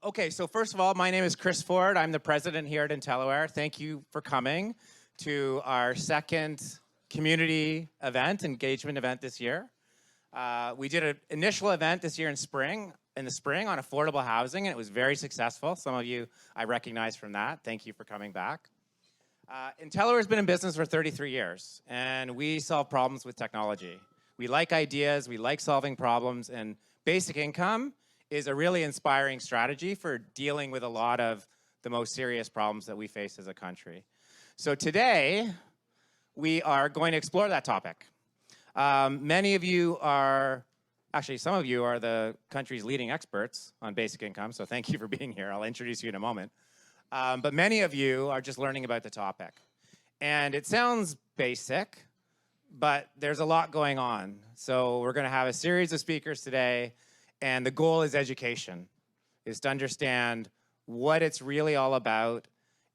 Okay, so first of all, my name is Chris Ford. I'm the president here at Intelliware. Thank you for coming to our second community event, engagement event this year. We did an initial event this year in the spring on affordable housing, and it was very successful. Some of you I recognize from that. Thank you for coming back. Intelliware has been in business for 33 years, and we solve problems with technology. We like ideas, we like solving problems, and basic income is a really inspiring strategy for dealing with a lot of the most serious problems that we face as a country. So today, we are going to explore that topic. Many of you are, actually some of you are the country's leading experts on basic income, so thank you for being here. I'll introduce you in a moment. But many of you are just learning about the topic. And it sounds basic, but there's a lot going on. So we're gonna have a series of speakers today, and the goal is education, is to understand what it's really all about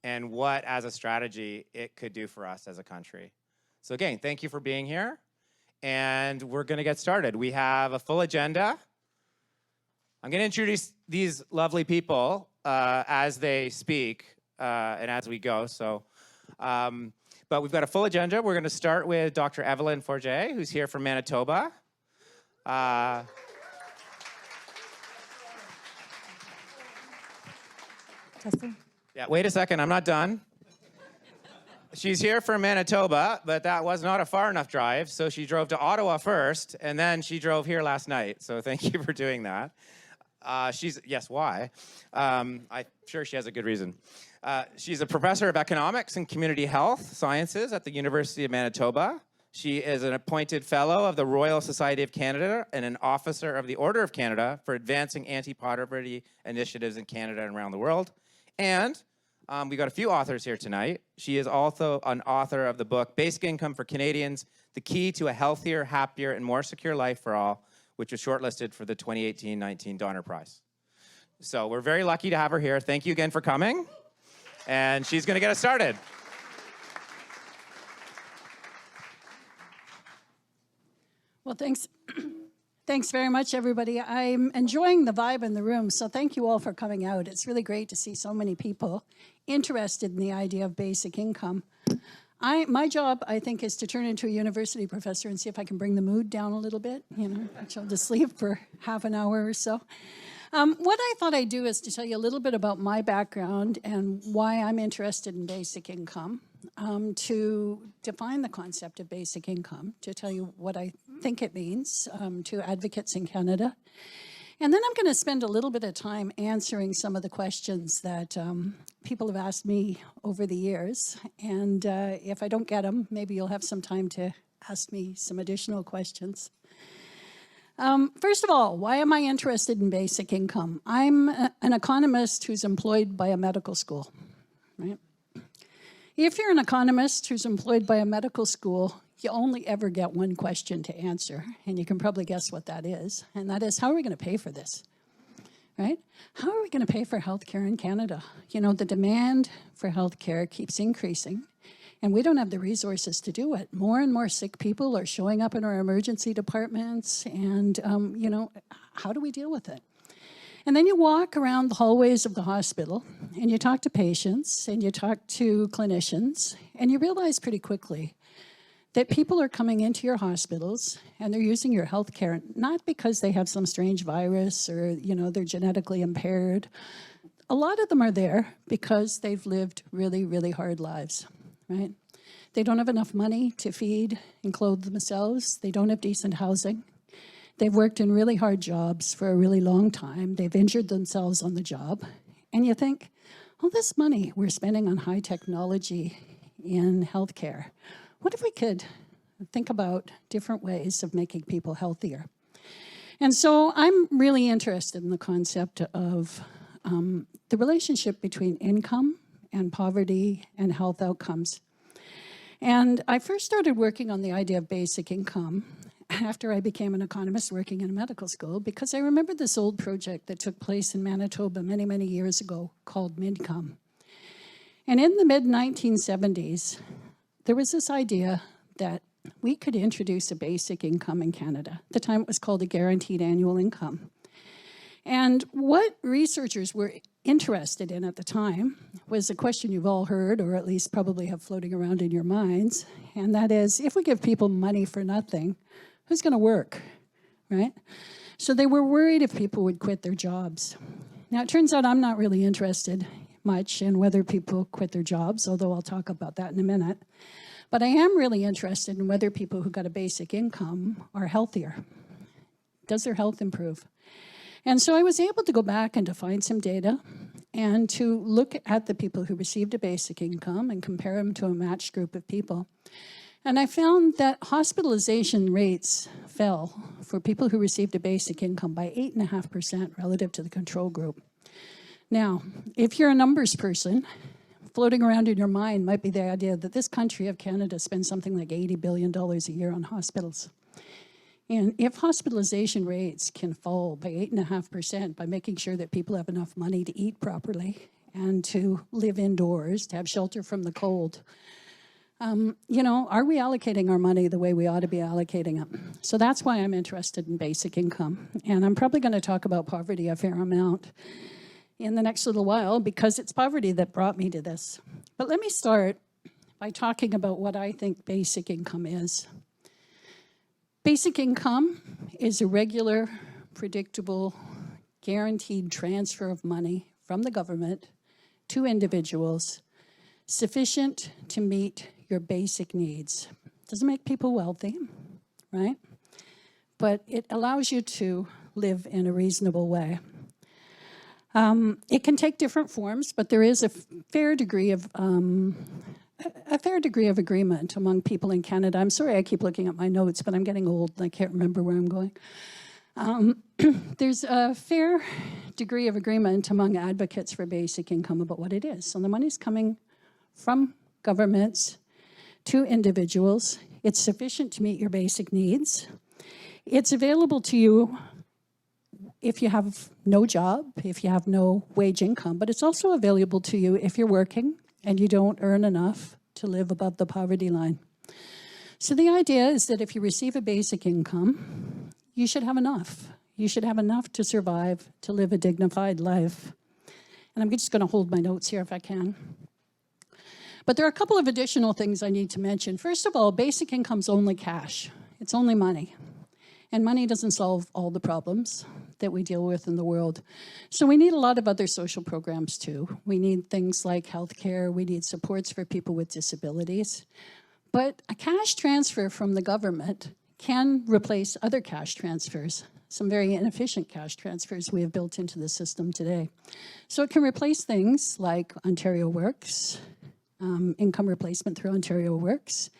and what, as a strategy, it could do for us as a country. So again, thank you for being here, and we're gonna get started. We have a full agenda. I'm gonna introduce these lovely people as they speak and as we go. So, but we've got a full agenda. We're gonna start with Dr. Evelyn Forget, who's here from Manitoba. Yeah, wait a second, I'm not done. She's here from Manitoba, but that was not a far enough drive, so she drove to Ottawa first, and then she drove here last night, so thank you for doing that. Yes, why? I'm sure she has a good reason. She's a professor of economics and community health sciences at the University of Manitoba. She is an appointed fellow of the Royal Society of Canada and an officer of the Order of Canada for advancing anti-poverty initiatives in Canada and around the world. And we got a few authors here tonight. She is also an author of the book, Basic Income for Canadians, The Key to a Healthier, Happier, and More Secure Life for All, which was shortlisted for the 2018-19 Donner Prize. So we're very lucky to have her here. Thank you again for coming. And she's gonna get us started. Well, thanks. Thanks very much, everybody. I'm enjoying the vibe in the room, so thank you all for coming out. It's really great to see so many people interested in the idea of basic income. My job, I think, is to turn into a university professor and see if I can bring the mood down a little bit, I'll just leave for half an hour or so. What I thought I'd do is to tell you a little bit about my background and why I'm interested in basic income, to define the concept of basic income, to tell you what I think it means to advocates in Canada. And then I'm going to spend a little bit of time answering some of the questions that people have asked me over the years. And if I don't get them, maybe you'll have some time to ask me some additional questions. First of all, why am I interested in basic income? I'm an economist who's employed by a medical school, right? If you're an economist who's employed by a medical school, you only ever get one question to answer, and you can probably guess what that is, and that is, how are we going to pay for this, right? How are we going to pay for healthcare in Canada? The demand for healthcare keeps increasing, and we don't have the resources to do it. More and more sick people are showing up in our emergency departments, and, how do we deal with it? And then you walk around the hallways of the hospital, and you talk to patients, and you talk to clinicians, and you realize pretty quickly that people are coming into your hospitals, and they're using your health care, not because they have some strange virus or, they're genetically impaired. A lot of them are there because they've lived really, really hard lives, right? They don't have enough money to feed and clothe themselves. They don't have decent housing. They've worked in really hard jobs for a really long time. They've injured themselves on the job. And you think, all this money we're spending on high technology in healthcare, what if we could think about different ways of making people healthier? And so I'm really interested in the concept of the relationship between income and poverty and health outcomes. And I first started working on the idea of basic income after I became an economist working in a medical school, because I remember this old project that took place in Manitoba many, many years ago called Midcom. And in the mid-1970s, there was this idea that we could introduce a basic income in Canada. At the time, it was called a guaranteed annual income. And what researchers were interested in at the time was a question you've all heard, or at least probably have floating around in your minds, and that is, if we give people money for nothing, who's going to work, right? So they were worried if people would quit their jobs. Now, it turns out I'm not really interested much in whether people quit their jobs, although I'll talk about that in a minute. But I am really interested in whether people who got a basic income are healthier. Does their health improve? And so I was able to go back and to find some data and to look at the people who received a basic income and compare them to a matched group of people. And I found that hospitalization rates fell for people who received a basic income by 8.5% relative to the control group. Now, if you're a numbers person, floating around in your mind might be the idea that this country of Canada spends something like $80 billion a year on hospitals. And if hospitalization rates can fall by 8.5% by making sure that people have enough money to eat properly and to live indoors, to have shelter from the cold, you know, are we allocating our money the way we ought to be allocating it? So that's why I'm interested in basic income. And I'm probably going to talk about poverty a fair amount in the next little while because it's poverty that brought me to this. But let me start by talking about what I think basic income is. Basic income is a regular, predictable, guaranteed transfer of money from the government to individuals sufficient to meet your basic needs. Doesn't make people wealthy, right? But it allows you to live in a reasonable way. It can take different forms, but there is a fair degree of agreement among people in Canada. I'm sorry I keep looking at my notes, but I'm getting old and I can't remember where I'm going. There's a fair degree of agreement among advocates for basic income about what it is. So the money's coming from governments to individuals. It's sufficient to meet your basic needs. It's available to you if you have no job, if you have no wage income, but it's also available to you if you're working and you don't earn enough to live above the poverty line. So the idea is that if you receive a basic income, you should have enough. You should have enough to survive, to live a dignified life. And I'm just going to hold my notes here if I can. But there are a couple of additional things I need to mention. First of all, basic income's only cash. It's only money. And money doesn't solve all the problems that we deal with in the world. So we need a lot of other social programs too. We need things like healthcare. We need supports for people with disabilities. But a cash transfer from the government can replace other cash transfers, some very inefficient cash transfers we have built into the system today. So it can replace things like Ontario Works, income replacement through Ontario Works.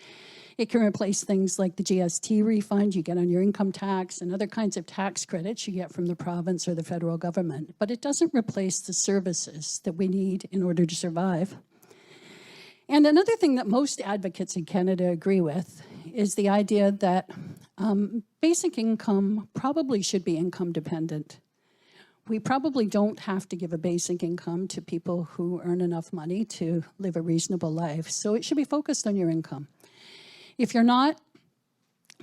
It can replace things like the GST refund you get on your income tax and other kinds of tax credits you get from the province or the federal government. But it doesn't replace the services that we need in order to survive. And another thing that most advocates in Canada agree with is the idea that basic income probably should be income dependent. We probably don't have to give a basic income to people who earn enough money to live a reasonable life. So it should be focused on your income. If you're not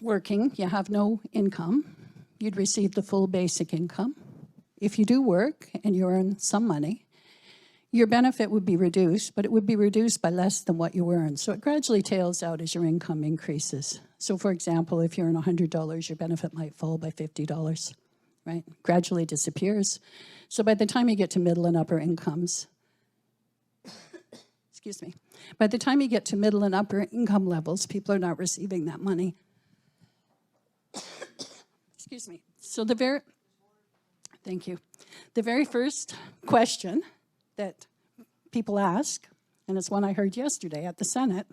working, you have no income, you'd receive the full basic income. If you do work and you earn some money, your benefit would be reduced, but it would be reduced by less than what you earn. So it gradually tails out as your income increases. So for example, if you earn $100, your benefit might fall by $50. Right? Gradually disappears. So by the time you get to middle and upper incomes, excuse me, by the time you get to middle and upper income levels, people are not receiving that money. Excuse me. So thank you. The very first question that people ask, and it's one I heard yesterday at the Senate,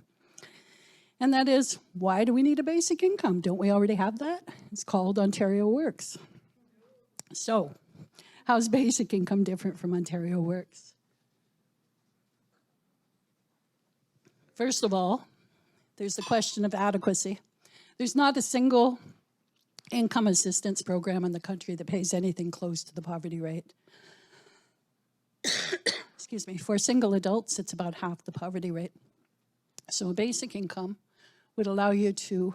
and that is, why do we need a basic income? Don't we already have that? It's called Ontario Works. So, how's basic income different from Ontario Works? First of all, there's the question of adequacy. There's not a single income assistance program in the country that pays anything close to the poverty rate. Excuse me. For single adults, it's about half the poverty rate. So a basic income would allow you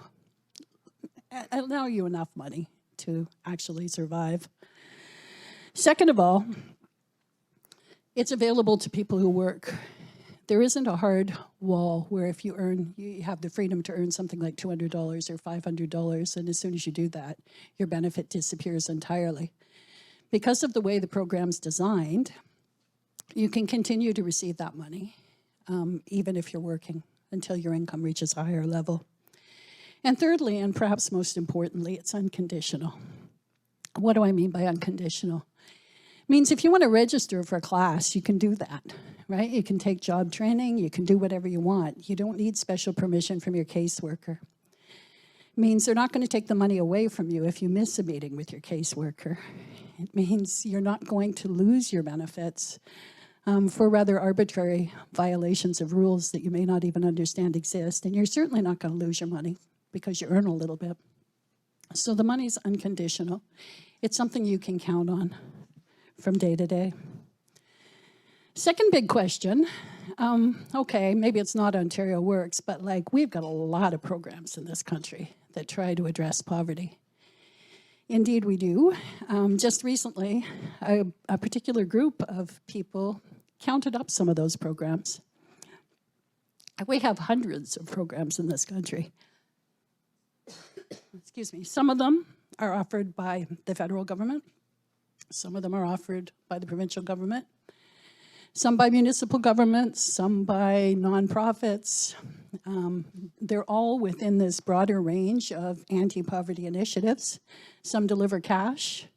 enough money to actually survive. Second of all, it's available to people who work. There isn't a hard wall where if you earn, you have the freedom to earn something like $200 or $500, and as soon as you do that, your benefit disappears entirely. Because of the way the program's designed, you can continue to receive that money, even if you're working, until your income reaches a higher level. And thirdly, and perhaps most importantly, it's unconditional. What do I mean by unconditional? It means if you want to register for a class, you can do that, right? You can take job training, you can do whatever you want. You don't need special permission from your caseworker. It means they're not going to take the money away from you if you miss a meeting with your caseworker. It means you're not going to lose your benefits for rather arbitrary violations of rules that you may not even understand exist. And you're certainly not going to lose your money because you earn a little bit. So the money's unconditional. It's something you can count on from day to day. Second big question, okay, maybe it's not Ontario Works, but like we've got a lot of programs in this country that try to address poverty. Indeed we do. Just recently, a particular group of people counted up some of those programs. We have hundreds of programs in this country. Excuse me. Some of them are offered by the federal government. Some of them are offered by the provincial government. Some by municipal governments, some by nonprofits. They're all within this broader range of anti-poverty initiatives. Some deliver cash.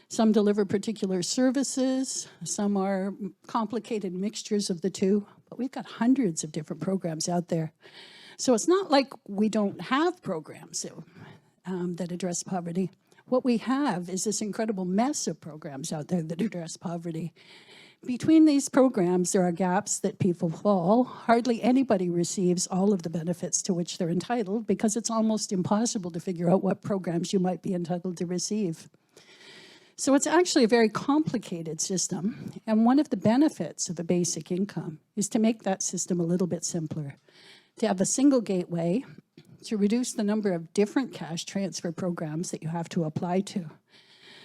Some deliver particular services. Some are complicated mixtures of the two. But we've got hundreds of different programs out there. So it's not like we don't have programs that address poverty. What we have is this incredible mess of programs out there that address poverty. Between these programs, there are gaps that people fall. Hardly anybody receives all of the benefits to which they're entitled because it's almost impossible to figure out what programs you might be entitled to receive. So it's actually a very complicated system. And one of the benefits of a basic income is to make that system a little bit simpler, to have a single gateway, to reduce the number of different cash transfer programs that you have to apply to,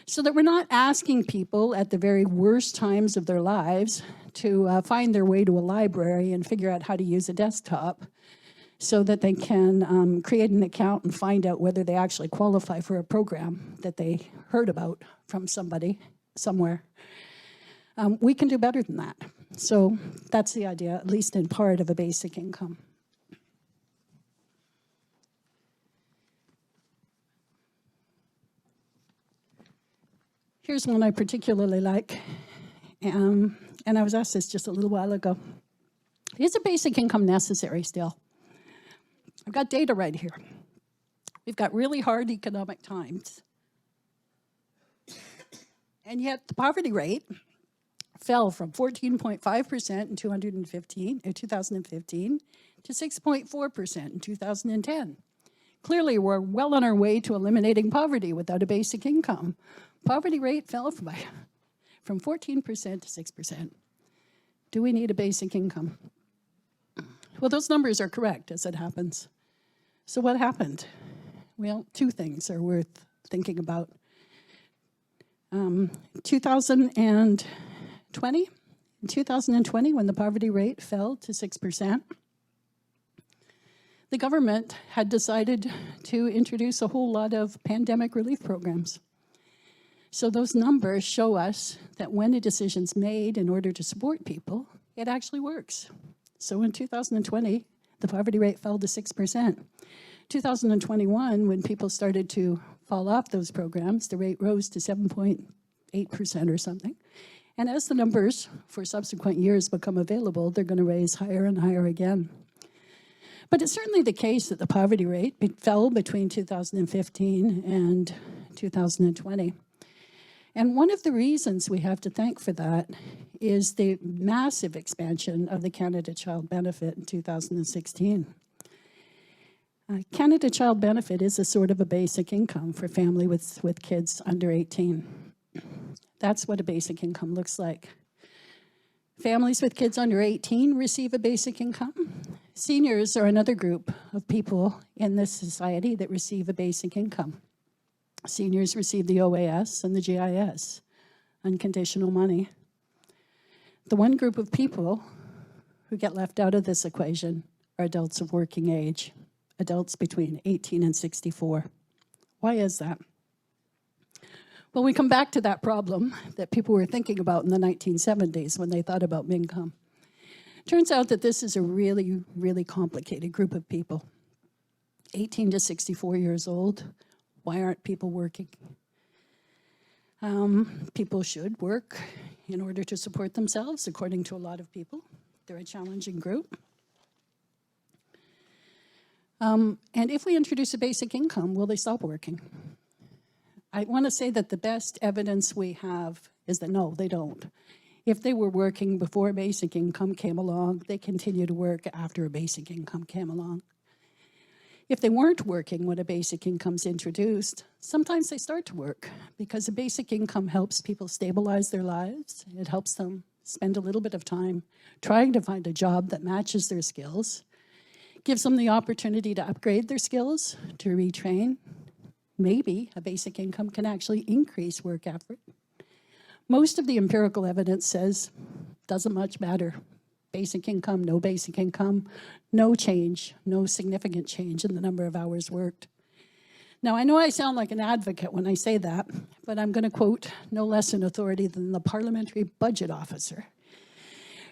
so that we're not asking people at the very worst times of their lives to find their way to a library and figure out how to use a desktop so that they can create an account and find out whether they actually qualify for a program that they heard about from somebody somewhere. We can do better than that. So that's the idea, at least in part, of a basic income. Here's one I particularly like, and I was asked this just a little while ago. Is a basic income necessary still? I've got data right here. We've got really hard economic times, and yet the poverty rate fell from 14.5% in 2015 to 6.4% in 2010. Clearly, we're well on our way to eliminating poverty without a basic income. Poverty rate fell from 14% to 6%. Do we need a basic income? Well, those numbers are correct, as it happens. So what happened? Well, two things are worth thinking about. 2020, when the poverty rate fell to 6%, the government had decided to introduce a whole lot of pandemic relief programs. So those numbers show us that when a decision's made in order to support people, it actually works. So in 2020, the poverty rate fell to 6%. 2021, when people started to fall off those programs, the rate rose to 7.8% or something. And as the numbers for subsequent years become available, they're going to raise higher and higher again. But it's certainly the case that the poverty rate fell between 2015 and 2020. And one of the reasons we have to thank for that is the massive expansion of the Canada Child Benefit in 2016. Canada Child Benefit is a sort of a basic income for family with kids under 18. That's what a basic income looks like. Families with kids under 18 receive a basic income. Seniors are another group of people in this society that receive a basic income. Seniors receive the OAS and the GIS. unconditional money. The one group of people who get left out of this equation are adults of working age, adults between 18 and 64. Why is that? Well, we come back to that problem that people were thinking about in the 1970s when they thought about income. Turns out that this is a really, really complicated group of people. 18 to 64 years old, why aren't people working? People should work in order to support themselves, according to a lot of people. They're a challenging group. And if we introduce a basic income, will they stop working? I want to say that the best evidence we have is that no, they don't. If they were working before a basic income came along, they continue to work after a basic income came along. If they weren't working when a basic income's introduced, sometimes they start to work because a basic income helps people stabilize their lives. It helps them spend a little bit of time trying to find a job that matches their skills, gives them the opportunity to upgrade their skills, to retrain. Maybe a basic income can actually increase work effort. Most of the empirical evidence says doesn't much matter. Basic income, no basic income, no change, no significant change in the number of hours worked. Now, I know I sound like an advocate when I say that, but I'm going to quote no less an authority than the Parliamentary Budget Officer,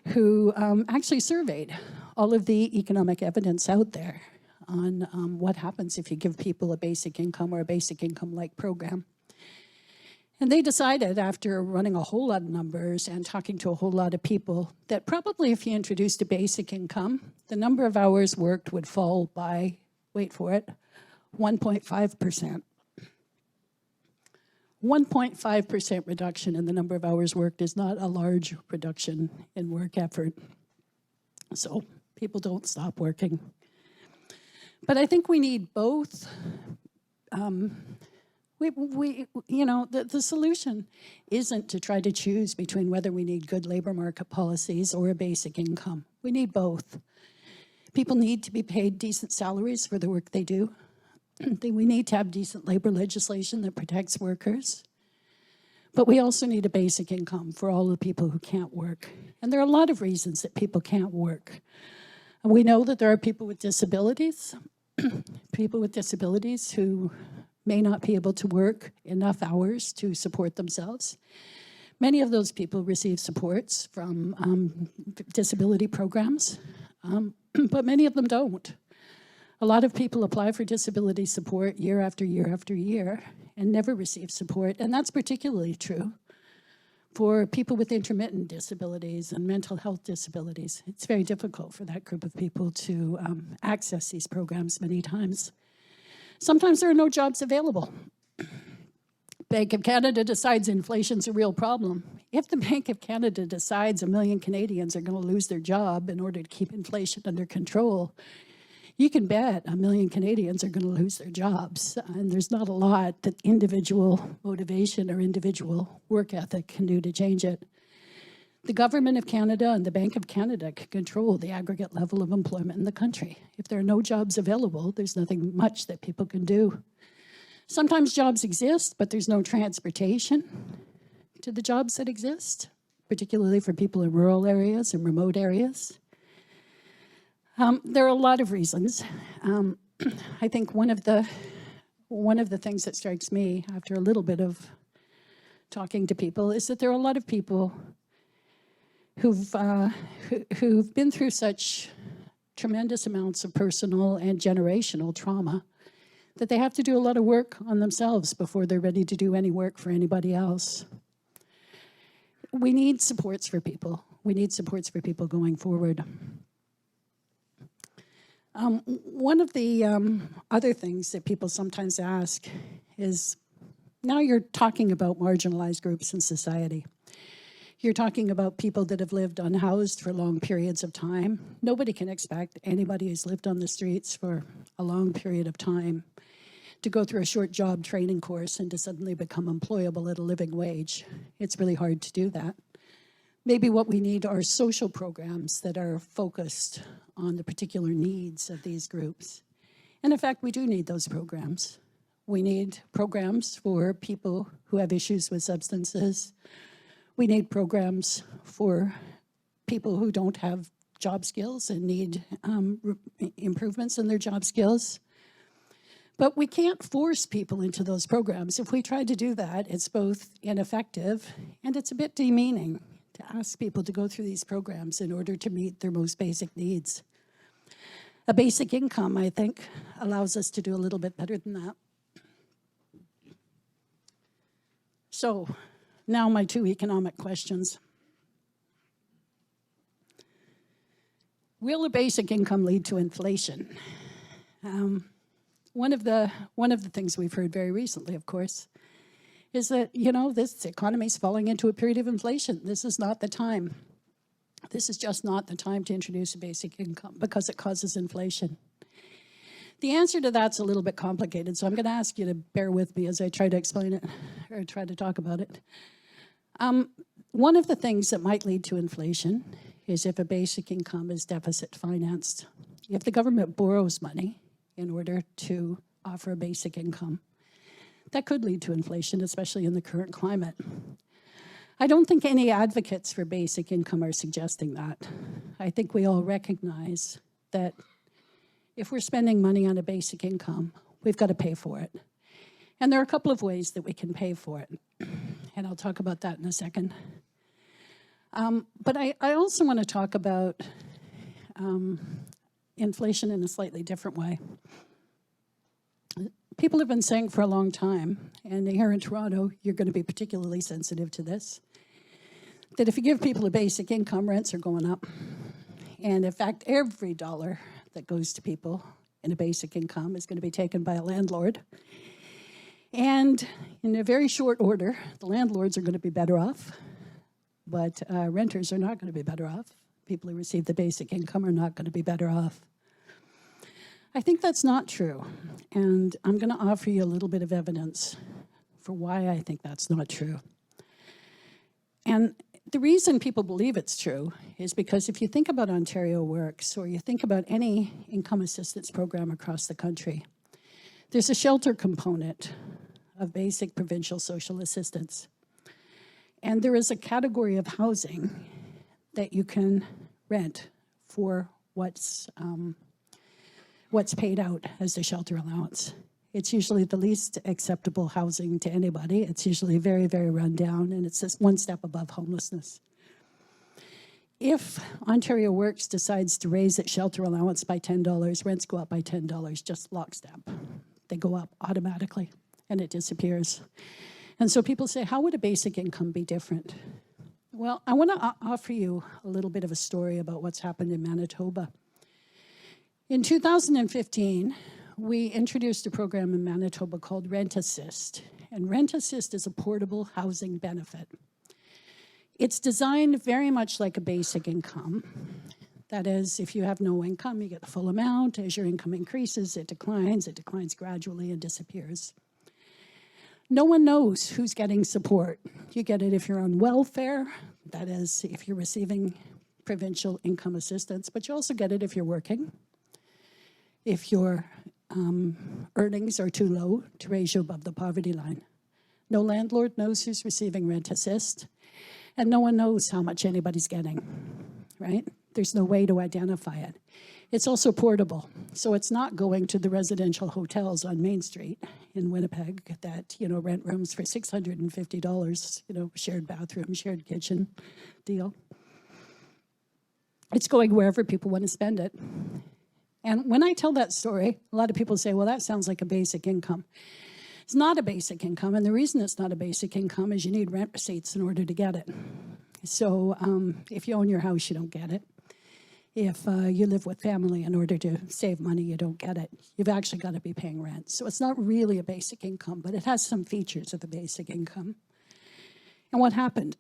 who actually surveyed all of the economic evidence out there on what happens if you give people a basic income or a basic income-like program. And they decided, after running a whole lot of numbers and talking to a whole lot of people, that probably if you introduced a basic income, the number of hours worked would fall by, wait for it, 1.5%. 1.5% reduction in the number of hours worked is not a large reduction in work effort. So people don't stop working. But I think we need both. The solution isn't to try to choose between whether we need good labor market policies or a basic income. We need both. People need to be paid decent salaries for the work they do. We need to have decent labor legislation that protects workers. But we also need a basic income for all the people who can't work. And there are a lot of reasons that people can't work. And we know that there are people with disabilities, people with disabilities who may not be able to work enough hours to support themselves. Many of those people receive supports from disability programs, but many of them don't. A lot of people apply for disability support year after year after year and never receive support, and that's particularly true for people with intermittent disabilities and mental health disabilities. It's very difficult for that group of people to access these programs many times. Sometimes there are no jobs available. Bank of Canada decides inflation's a real problem. If the Bank of Canada decides 1 million Canadians are going to lose their job in order to keep inflation under control, you can bet 1 million Canadians are going to lose their jobs. And there's not a lot that individual motivation or individual work ethic can do to change it. The government of Canada and the Bank of Canada can control the aggregate level of employment in the country. If there are no jobs available, there's nothing much that people can do. Sometimes jobs exist, but there's no transportation to the jobs that exist, particularly for people in rural areas and remote areas. There are a lot of reasons. I think one of the things that strikes me after a little bit of talking to people is that there are a lot of people who've been through such tremendous amounts of personal and generational trauma that they have to do a lot of work on themselves before they're ready to do any work for anybody else. We need supports for people. We need supports for people going forward. One of the other things that people sometimes ask is, now you're talking about marginalized groups in society. You're talking about people that have lived unhoused for long periods of time. Nobody can expect anybody who's lived on the streets for a long period of time to go through a short job training course and to suddenly become employable at a living wage. It's really hard to do that. Maybe what we need are social programs that are focused on the particular needs of these groups. And in fact, we do need those programs. We need programs for people who have issues with substances, We need programs for people who don't have job skills and need improvements in their job skills. But we can't force people into those programs. If we try to do that, it's both ineffective and it's a bit demeaning to ask people to go through these programs in order to meet their most basic needs. A basic income, I think, allows us to do a little bit better than that. So, now my two economic questions. Will a basic income lead to inflation? One of the things we've heard very recently, of course, is that, this economy is falling into a period of inflation. This is not the time. This is just not the time to introduce a basic income because it causes inflation. The answer to that's a little bit complicated, so I'm going to ask you to bear with me as I try to explain it, or try to talk about it. One of the things that might lead to inflation is if a basic income is deficit financed. If the government borrows money in order to offer a basic income, that could lead to inflation, especially in the current climate. I don't think any advocates for basic income are suggesting that. I think we all recognize that if we're spending money on a basic income, we've got to pay for it. And there are a couple of ways that we can pay for it. And I'll talk about that in a second. But I also want to talk about inflation in a slightly different way. People have been saying for a long time, and here in Toronto, you're going to be particularly sensitive to this, that if you give people a basic income, rents are going up. And in fact, every dollar that goes to people in a basic income is going to be taken by a landlord. And in a very short order, the landlords are going to be better off, but renters are not going to be better off. People who receive the basic income are not going to be better off. I think that's not true, and I'm going to offer you a little bit of evidence for why I think that's not true. And the reason people believe it's true is because if you think about Ontario Works, or you think about any income assistance program across the country, there's a shelter component of basic provincial social assistance. And there is a category of housing that you can rent for what's paid out as the shelter allowance. It's usually the least acceptable housing to anybody. It's usually very, very run down, and it's just one step above homelessness. If Ontario Works decides to raise its shelter allowance by $10, rents go up by $10, just lockstep. They go up automatically, and it disappears. And so people say, how would a basic income be different? Well, I want to offer you a little bit of a story about what's happened in Manitoba. In 2015, we introduced a program in Manitoba called Rent Assist. And Rent Assist is a portable housing benefit. It's designed very much like a basic income. That is, if you have no income, you get the full amount. As your income increases, it declines gradually and disappears. No one knows who's getting support. You get it if you're on welfare, that is, if you're receiving provincial income assistance, but you also get it if you're working, if your earnings are too low to raise you above the poverty line. No landlord knows who's receiving rent assist, and no one knows how much anybody's getting, right? There's no way to identify it. It's also portable, so it's not going to the residential hotels on Main Street in Winnipeg that, rent rooms for $650, shared bathroom, shared kitchen deal. It's going wherever people want to spend it. And when I tell that story, a lot of people say, well, that sounds like a basic income. It's not a basic income, and the reason it's not a basic income is you need rent receipts in order to get it. So if you own your house, you don't get it. If you live with family, in order to save money, you don't get it. You've actually got to be paying rent. So it's not really a basic income, but it has some features of a basic income. And what happened?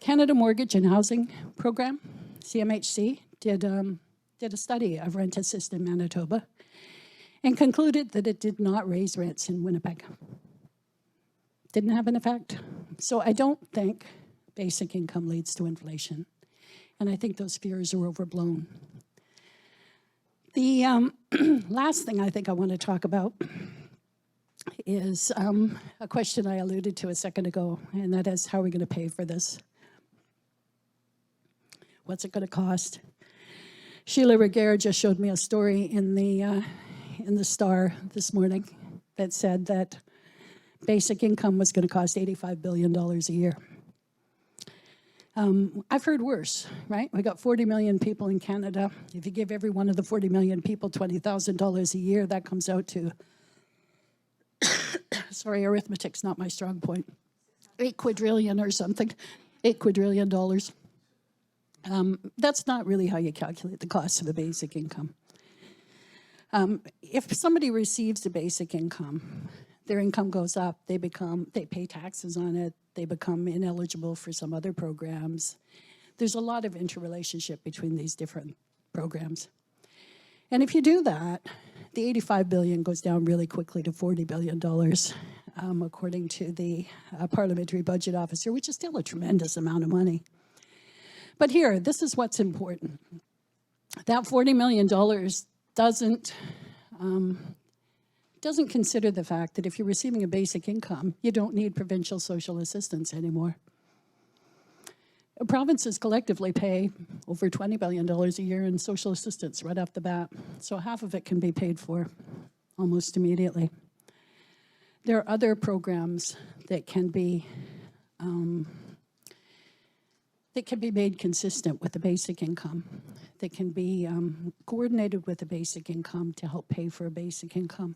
Canada Mortgage and Housing Program, CMHC, did a study of rent assist in Manitoba and concluded that it did not raise rents in Winnipeg. Didn't have an effect. So I don't think basic income leads to inflation. And I think those fears are overblown. The last thing I think I want to talk about is a question I alluded to a second ago, and that is, how are we going to pay for this? What's it going to cost? Sheila Regehr just showed me a story in the Star this morning that said that basic income was going to cost $85 billion a year. I've heard worse, right? We got 40 million people in Canada. If you give every one of the 40 million people $20,000 a year, that comes out to, sorry, arithmetic's not my strong point, 8 quadrillion or something, $8 quadrillion. That's not really how you calculate the cost of a basic income. If somebody receives a basic income, their income goes up, they pay taxes on it, they become ineligible for some other programs. There's a lot of interrelationship between these different programs. And if you do that, the 85 billion goes down really quickly to $40 billion, according to the parliamentary budget officer, which is still a tremendous amount of money. But here, this is what's important. That $40 million doesn't consider the fact that if you're receiving a basic income, you don't need provincial social assistance anymore. Provinces collectively pay over $20 billion a year in social assistance right off the bat, so half of it can be paid for almost immediately. There are other programs that can be made consistent with the basic income, that can be coordinated with the basic income to help pay for a basic income.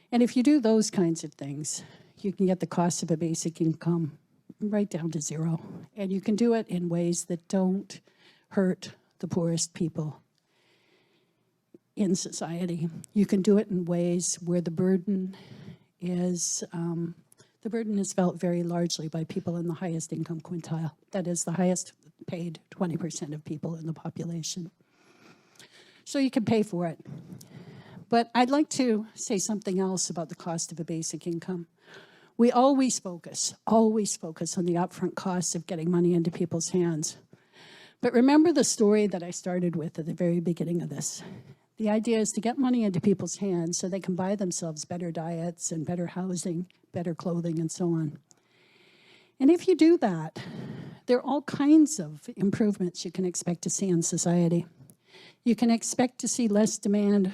And if you do those kinds of things, you can get the cost of a basic income right down to zero. And you can do it in ways that don't hurt the poorest people in society. You can do it in ways where the burden is felt very largely by people in the highest income quintile. That is, the highest paid 20% of people in the population. So you can pay for it. But I'd like to say something else about the cost of a basic income. We always focus on the upfront costs of getting money into people's hands. But remember the story that I started with at the very beginning of this. The idea is to get money into people's hands so they can buy themselves better diets and better housing, better clothing, and so on. And if you do that, there are all kinds of improvements you can expect to see in society. You can expect to see less demand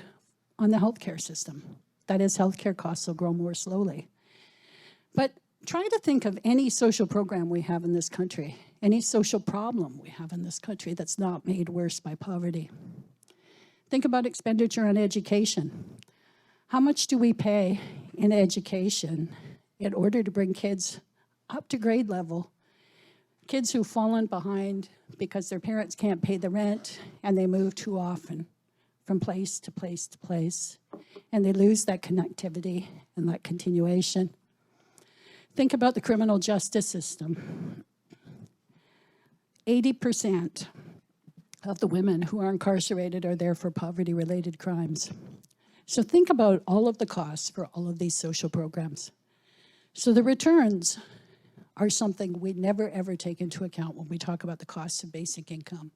on the healthcare system. That is, healthcare costs will grow more slowly. But try to think of any social program we have in this country, any social problem we have in this country that's not made worse by poverty. Think about expenditure on education. How much do we pay in education in order to bring kids up to grade level? Kids who've fallen behind because their parents can't pay the rent and they move too often from place to place to place, and they lose that connectivity and that continuation. Think about the criminal justice system. 80% of the women who are incarcerated are there for poverty-related crimes. So think about all of the costs for all of these social programs. So the returns are something we never ever take into account when we talk about the costs of basic income.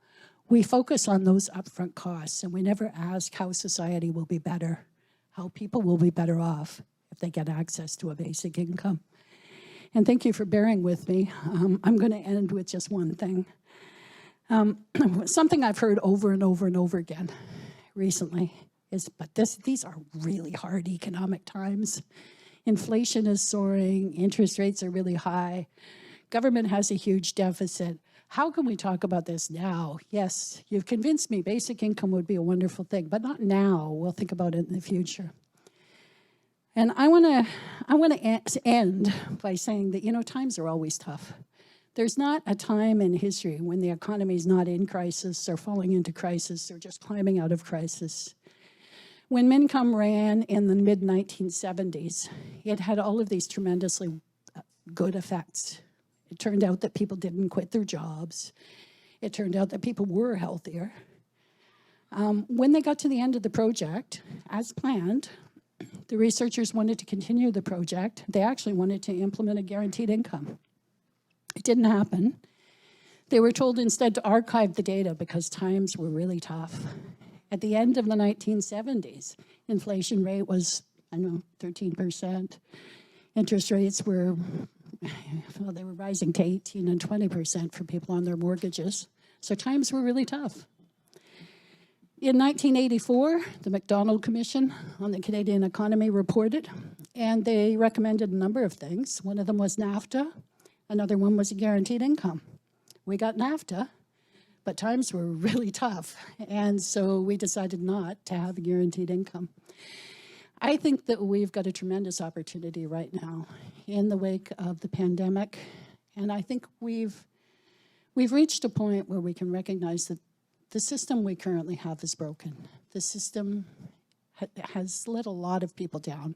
We focus on those upfront costs, and we never ask how society will be better, how people will be better off if they get access to a basic income. And thank you for bearing with me. I'm going to end with just one thing. Something I've heard over and over and over again recently is, these are really hard economic times. Inflation is soaring, interest rates are really high, government has a huge deficit. How can we talk about this now? Yes, you've convinced me basic income would be a wonderful thing, but not now. We'll think about it in the future. And I want to end by saying that, times are always tough. There's not a time in history when the economy is not in crisis or falling into crisis or just climbing out of crisis. When Mincome ran in the mid-1970s, it had all of these tremendously good effects. It turned out that people didn't quit their jobs. It turned out that people were healthier. When they got to the end of the project, as planned, the researchers wanted to continue the project. They actually wanted to implement a guaranteed income. It didn't happen. They were told instead to archive the data because times were really tough. At the end of the 1970s, inflation rate was I know, 13%. Interest rates were, well, they were rising to 18 and 20% for people on their mortgages. So times were really tough. In 1984, the Macdonald Commission on the Canadian Economy reported, and they recommended a number of things. One of them was NAFTA. Another one was a guaranteed income. We got NAFTA, but times were really tough, and so we decided not to have a guaranteed income. I think that we've got a tremendous opportunity right now in the wake of the pandemic, and I think we've reached a point where we can recognize that the system we currently have is broken. The system has let a lot of people down,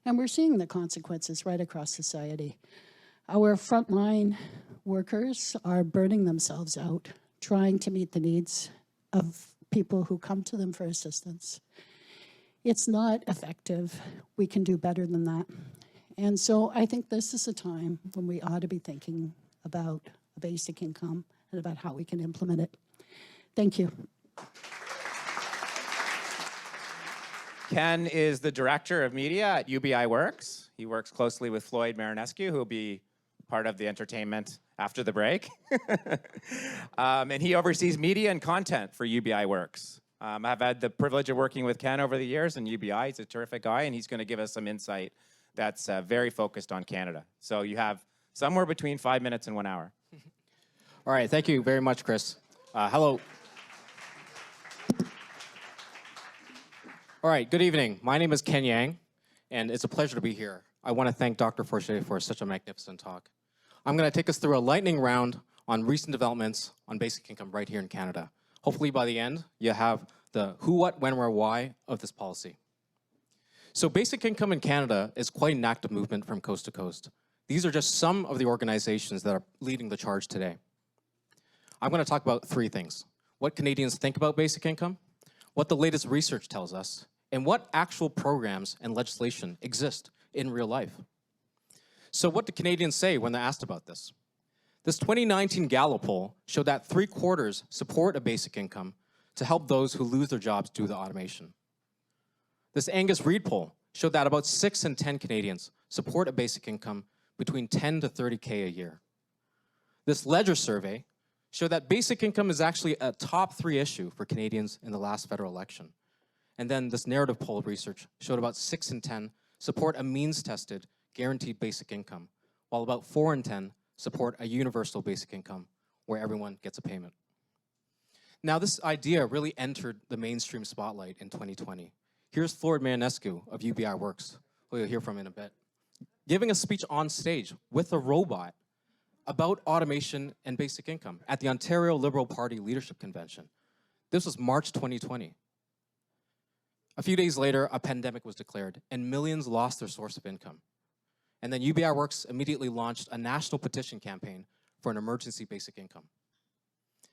and we're seeing the consequences right across society. Our frontline workers are burning themselves out, trying to meet the needs of people who come to them for assistance. It's not effective. We can do better than that. And so I think this is a time when we ought to be thinking about a basic income and about how we can implement it. Thank you. Ken is the director of media at UBI Works. He works closely with Floyd Marinescu, who will be part of the entertainment after the break. And he oversees media and content for UBI Works. I've had the privilege of working with Ken over the years in UBI. He's a terrific guy, and he's going to give us some insight that's very focused on Canada. So you have somewhere between 5 minutes and 1 hour. All right, thank you very much, Chris. Hello. All right, good evening. My name is Ken Yang, and it's a pleasure to be here. I want to thank Dr. Forget for such a magnificent talk. I'm going to take us through a lightning round on recent developments on basic income right here in Canada. Hopefully by the end, you have the who, what, when, where, why of this policy. So basic income in Canada is quite an active movement from coast to coast. These are just some of the organizations that are leading the charge today. I'm going to talk about three things: what Canadians think about basic income, what the latest research tells us, and what actual programs and legislation exist in real life. So what do Canadians say when they're asked about this? This 2019 Gallup poll showed that 3/4 support a basic income to help those who lose their jobs due to automation. This Angus Reid poll showed that about 6 in 10 Canadians support a basic income between 10 to 30K a year. This Ledger survey showed that basic income is actually a top 3 issue for Canadians in the last federal election. And then this narrative poll research showed about 6 in 10 support a means-tested, guaranteed basic income, while about 4 in 10 support a universal basic income where everyone gets a payment. Now, this idea really entered the mainstream spotlight in 2020. Here's Floyd Marinescu of UBI Works, who you'll hear from in a bit, giving a speech on stage with a robot about automation and basic income at the Ontario Liberal Party Leadership Convention. This was March 2020. A few days later, a pandemic was declared, and millions lost their source of income. And then UBI Works immediately launched a national petition campaign for an emergency basic income.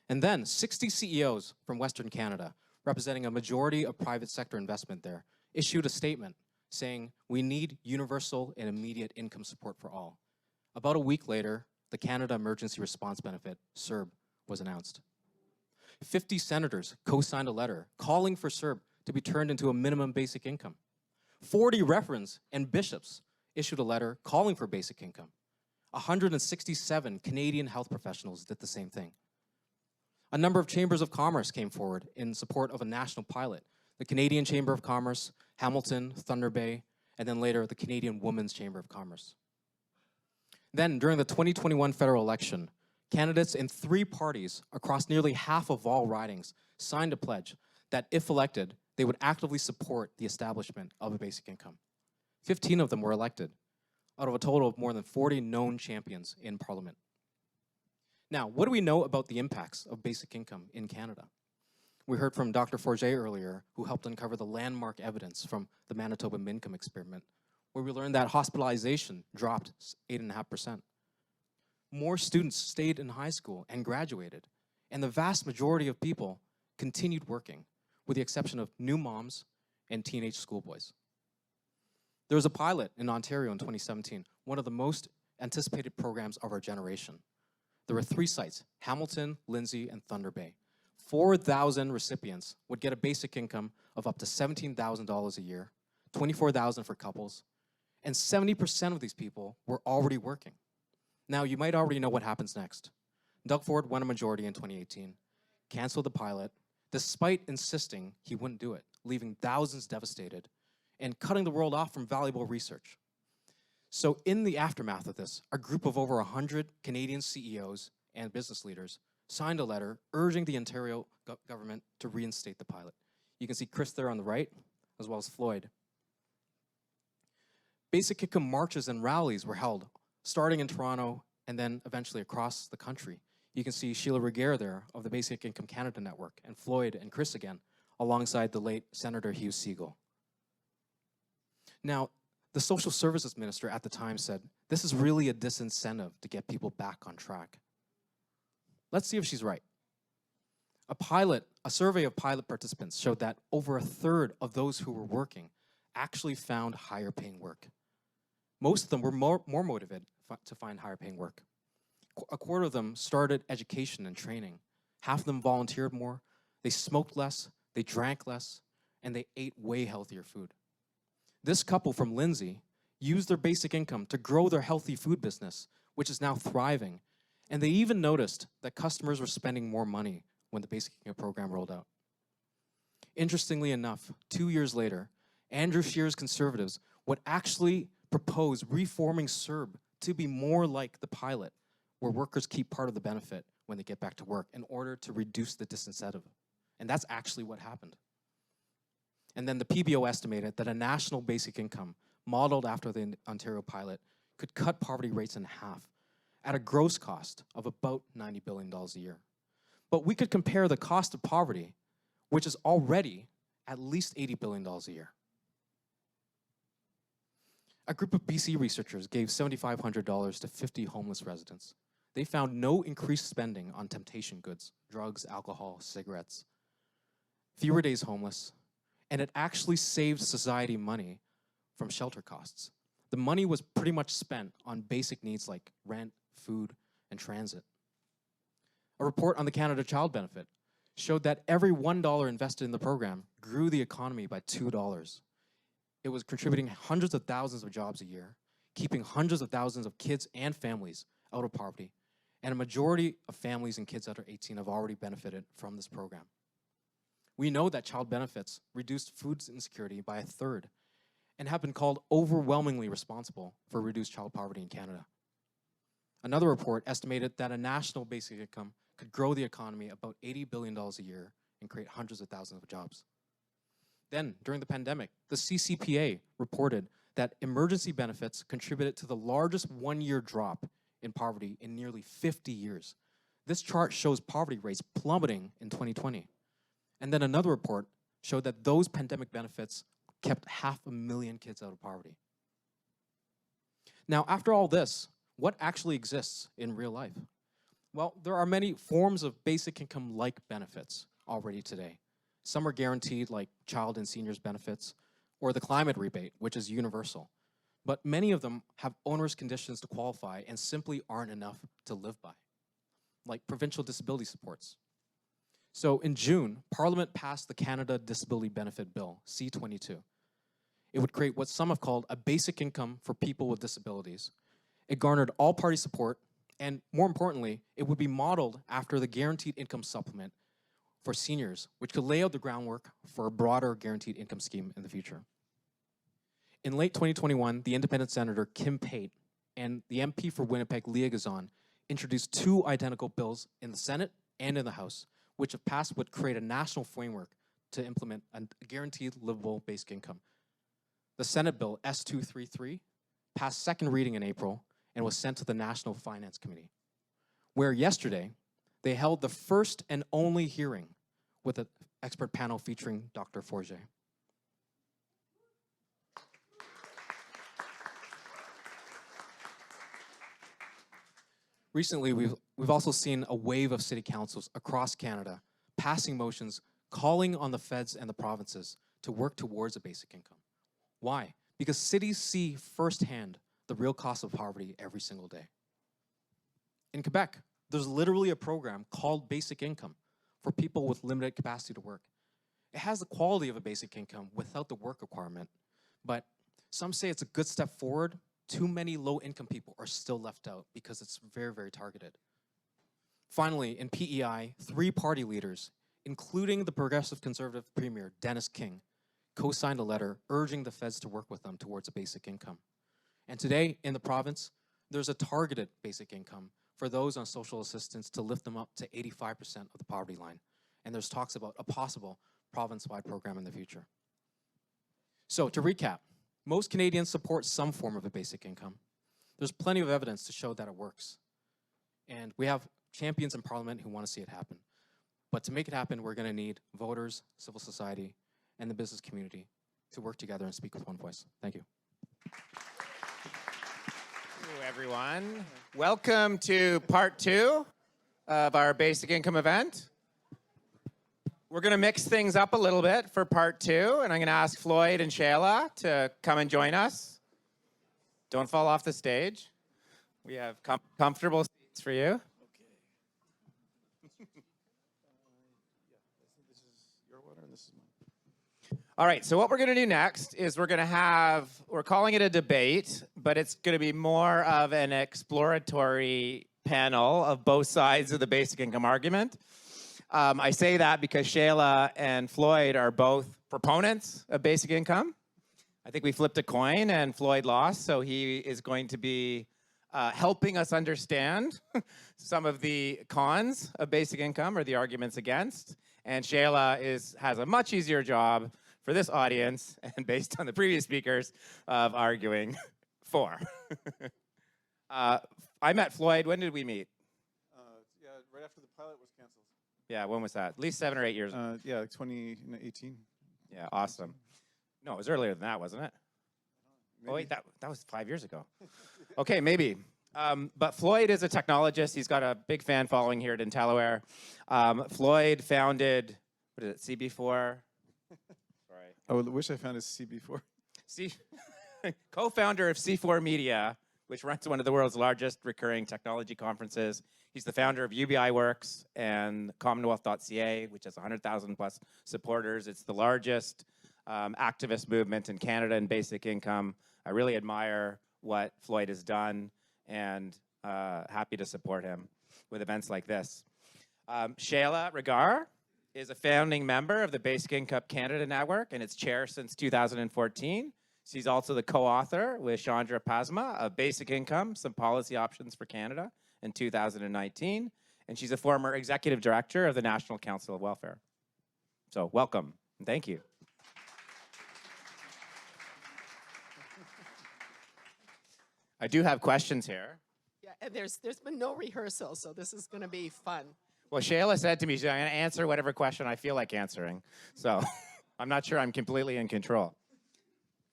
And then 60 CEOs from Western Canada, representing a majority of private sector investment there, issued a statement saying, we need universal and immediate income support for all. About a week later, the Canada Emergency Response Benefit, CERB, was announced. 50 senators co-signed a letter calling for CERB to be turned into a minimum basic income. 40 referends and bishops issued a letter calling for basic income. 167 Canadian health professionals did the same thing. A number of chambers of commerce came forward in support of a national pilot. The Canadian Chamber of Commerce, Hamilton, Thunder Bay, and then later the Canadian Women's Chamber of Commerce. Then, during the 2021 federal election, candidates in 3 parties across nearly half of all ridings signed a pledge that, if elected, they would actively support the establishment of a basic income. 15 of them were elected, out of a total of more than 40 known champions in Parliament. Now, what do we know about the impacts of basic income in Canada? We heard from Dr. Forget earlier, who helped uncover the landmark evidence from the Manitoba Mincome experiment, where we learned that hospitalization dropped 8.5%. More students stayed in high school and graduated, and the vast majority of people continued working, with the exception of new moms and teenage schoolboys. There was a pilot in Ontario in 2017, one of the most anticipated programs of our generation. There were 3 sites, Hamilton, Lindsay, and Thunder Bay. 4,000 recipients would get a basic income of up to $17,000 a year, 24,000 for couples, and 70% of these people were already working. Now, you might already know what happens next. Doug Ford won a majority in 2018, canceled the pilot, despite insisting he wouldn't do it, leaving thousands devastated and cutting the world off from valuable research. So in the aftermath of this, a group of over 100 Canadian CEOs and business leaders signed a letter urging the Ontario government to reinstate the pilot. You can see Chris there on the right, as well as Floyd. Basic income marches and rallies were held, starting in Toronto and then eventually across the country. You can see Sheila Regehr there of the Basic Income Canada Network, and Floyd and Chris again, alongside the late Senator Hugh Segal. Now, the social services minister at the time said, this is really a disincentive to get people back on track. Let's see if she's right. A survey of pilot participants showed that over a third of those who were working actually found higher paying work. Most of them were more motivated to find higher paying work. A quarter of them started education and training. Half of them volunteered more, they smoked less, they drank less, and they ate way healthier food. This couple from Lindsay used their basic income to grow their healthy food business, which is now thriving, and they even noticed that customers were spending more money when the basic income program rolled out. Interestingly enough, 2 years later, Andrew Scheer's Conservatives would actually propose reforming CERB to be more like the pilot, where workers keep part of the benefit when they get back to work in order to reduce the disincentive. And that's actually what happened. And then the PBO estimated that a national basic income modeled after the Ontario pilot could cut poverty rates in half at a gross cost of about $90 billion a year. But we could compare the cost of poverty, which is already at least $80 billion a year. A group of BC researchers gave $7,500 to 50 homeless residents. They found no increased spending on temptation goods, drugs, alcohol, cigarettes, fewer days homeless, and it actually saved society money from shelter costs. The money was pretty much spent on basic needs like rent, food, and transit. A report on the Canada Child Benefit showed that every $1 invested in the program grew the economy by $2. It was contributing hundreds of thousands of jobs a year, keeping hundreds of thousands of kids and families out of poverty, and a majority of families and kids under 18 have already benefited from this program. We know that child benefits reduced food insecurity by a third and have been called overwhelmingly responsible for reduced child poverty in Canada. Another report estimated that a national basic income could grow the economy about $80 billion a year and create hundreds of thousands of jobs. Then, during the pandemic, the CCPA reported that emergency benefits contributed to the largest one-year drop in poverty in nearly 50 years. This chart shows poverty rates plummeting in 2020. And then another report showed that those pandemic benefits kept 500,000 kids out of poverty. Now, after all this, what actually exists in real life? Well, there are many forms of basic income-like benefits already today. Some are guaranteed, like child and seniors benefits, or the climate rebate, which is universal. But many of them have onerous conditions to qualify and simply aren't enough to live by, like provincial disability supports. So in June, Parliament passed the Canada Disability Benefit Bill, C-22. It would create what some have called a basic income for people with disabilities. It garnered all-party support, and more importantly, it would be modeled after the Guaranteed Income Supplement for seniors, which could lay out the groundwork for a broader guaranteed income scheme in the future. In late 2021, the independent senator Kim Pate and the MP for Winnipeg Leah Gazan introduced two identical bills in the Senate and in the House, which if passed would create a national framework to implement a guaranteed livable basic income. The Senate bill S-233 passed second reading in April and was sent to the National Finance Committee, where yesterday they held the first and only hearing with an expert panel featuring Dr. Forget. Recently, we've also seen a wave of city councils across Canada passing motions calling on the feds and the provinces to work towards a basic income. Why? Because cities see firsthand the real cost of poverty every single day. In Quebec, there's literally a program called Basic Income for people with limited capacity to work. It has the quality of a basic income without the work requirement, But some say it's a good step forward. Too many low-income people are still left out because it's very, very targeted. Finally, in PEI, 3 party leaders, including the Progressive Conservative Premier, Dennis King, co-signed a letter urging the feds to work with them towards a basic income. And today, in the province, there's a targeted basic income for those on social assistance to lift them up to 85% of the poverty line. And there's talks about a possible province-wide program in the future. So to recap, most Canadians support some form of a basic income. There's plenty of evidence to show that it works. And we have champions in Parliament who want to see it happen. But to make it happen, we're going to need voters, civil society, and the business community to work together and speak with one voice. Thank you. Hello, everyone. Welcome to part 2 of our basic income event. We're going to mix things up a little bit for part 2, and I'm going to ask Floyd and Sheila to come and join us. Don't fall off the stage. We have comfortable seats for you. All right, so what we're going to do next is we're calling it a debate, but it's going to be more of an exploratory panel of both sides of the basic income argument. I say that because Sheila and Floyd are both proponents of basic income. I think we flipped a coin and Floyd lost, so he is going to be helping us understand some of the cons of basic income or the arguments against. And Sheila has a much easier job for this audience, and based on the previous speakers, of arguing for. I met Floyd. When did we meet? Yeah, right after the pilot was canceled. Yeah, when was that? At least 7 or 8 years ago. Yeah, like 2018. Yeah, awesome. No, it was earlier than that, wasn't it? Maybe. Oh, wait, that was 5 years ago. Okay, maybe. But Floyd is a technologist. He's got a big fan following here at Intelliware. Floyd founded, what is it, CB4? Sorry. I would wish I found a CB4. Co-founder of C4 Media, which runs one of the world's largest recurring technology conferences. He's the founder of UBI Works and CommonWealth.ca, which has 100,000 plus supporters. It's the largest activist movement in Canada in basic income. I really admire what Floyd has done and happy to support him with events like this. Sheila Regehr is a founding member of the Basic Income Canada Network and its chair since 2014. She's also the co-author with Chandra Pasma of Basic Income, Some Policy Options for Canada in 2019. And she's a former executive director of the National Council of Welfare. So welcome and thank you. I do have questions here. Yeah, and there's been no rehearsal, so this is going to be fun. Well, Sheila said to me, I'm going to answer whatever question I feel like answering. So I'm not sure I'm completely in control.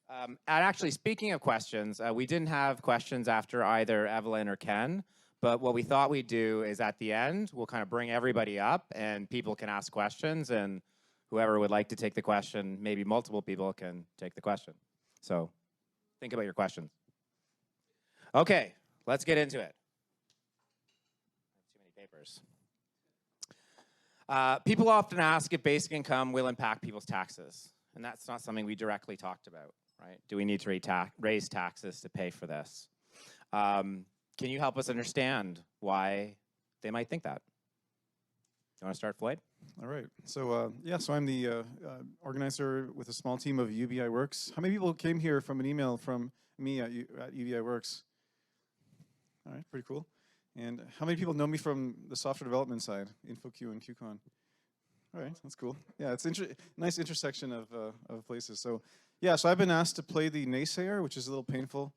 And actually, speaking of questions, we didn't have questions after either Evelyn or Ken. But what we thought we'd do is at the end, we'll kind of bring everybody up and people can ask questions. And whoever would like to take the question, maybe multiple people can take the question. So think about your questions. Okay, let's get into it. Too many papers. People often ask if basic income will impact people's taxes. And that's not something we directly talked about, right? Do we need to raise taxes to pay for this? Can you help us understand why they might think that? You want to start, Floyd? All right. So, so I'm the organizer with a small team of UBI Works. How many people came here from an email from me at UBI Works? All right, pretty cool. And how many people know me from the software development side, InfoQ and QCon? All right, that's cool. Yeah, it's nice intersection of places. So, yeah, so I've been asked to play the naysayer, which is a little painful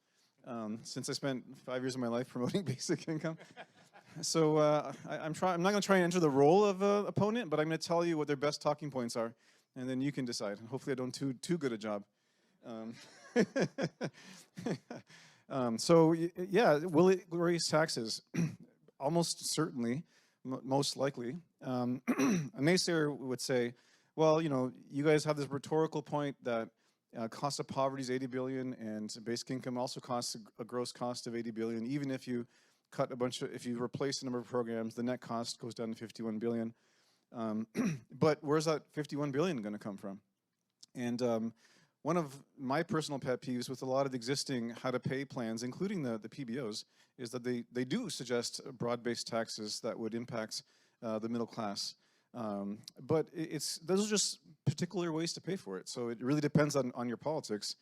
since I spent 5 years of my life promoting basic income. So I'm not going to try and enter the role of opponent, but I'm going to tell you what their best talking points are, and then you can decide. Hopefully I don't do too good a job. Yeah, will it raise taxes? Almost certainly, most likely. A naysayer would say, well, you guys have this rhetorical point that cost of poverty is 80 billion and basic income also costs a gross cost of 80 billion. Even if you cut if you replace a number of programs, the net cost goes down to 51 billion. But where's that 51 billion going to come from? And one of my personal pet peeves with a lot of existing how-to-pay plans, including the PBOs, is that they do suggest broad-based taxes that would impact the middle class. But those are just particular ways to pay for it. So it really depends on your politics,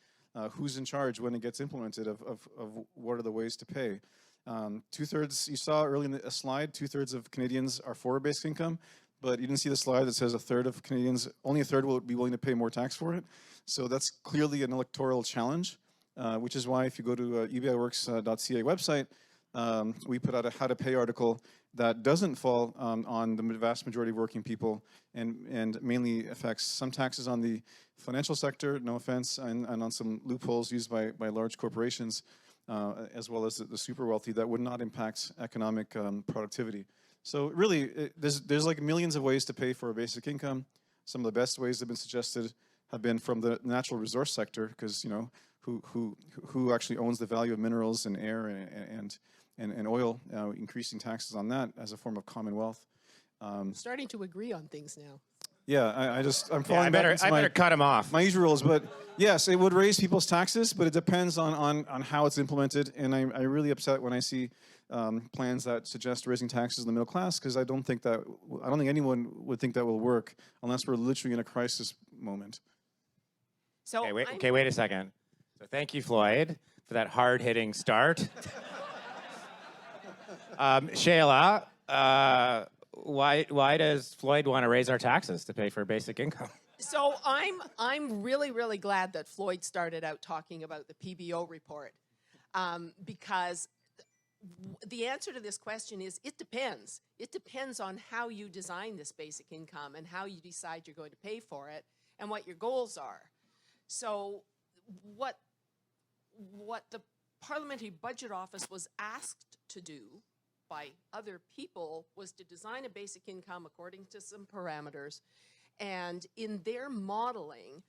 who's in charge when it gets implemented of what are the ways to pay. 2/3, you saw early in the slide, 2/3 of Canadians are for basic income, but you didn't see the slide that says 1/3 of Canadians, only 1/3 will be willing to pay more tax for it. So that's clearly an electoral challenge, which is why if you go to UBIworks.ca website, we put out a how to pay article that doesn't fall on the vast majority of working people and mainly affects some taxes on the financial sector, no offense, and on some loopholes used by large corporations, as well as the super wealthy that would not impact economic productivity. So really, there's like millions of ways to pay for a basic income. Some of the best ways that have been suggested have been from the natural resource sector, because who actually owns the value of minerals and air and oil, increasing taxes on that as a form of commonwealth. Starting to agree on things now. Yeah, I'm following I better cut him off. my usual rules, but yes, it would raise people's taxes, but it depends on how it's implemented, and I'm really upset when I see plans that suggest raising taxes in the middle class, because I don't think anyone would think that will work unless we're literally in a crisis moment. So Okay, wait a second. So thank you, Floyd, for that hard-hitting start. Sheila, why does Floyd want to raise our taxes to pay for basic income? So I'm really glad that Floyd started out talking about the PBO report, because the answer to this question is it depends. It depends on how you design this basic income and how you decide you're going to pay for it and what your goals are. So what the Parliamentary Budget Office was asked to do by other people was to design a basic income according to some parameters. And in their modeling,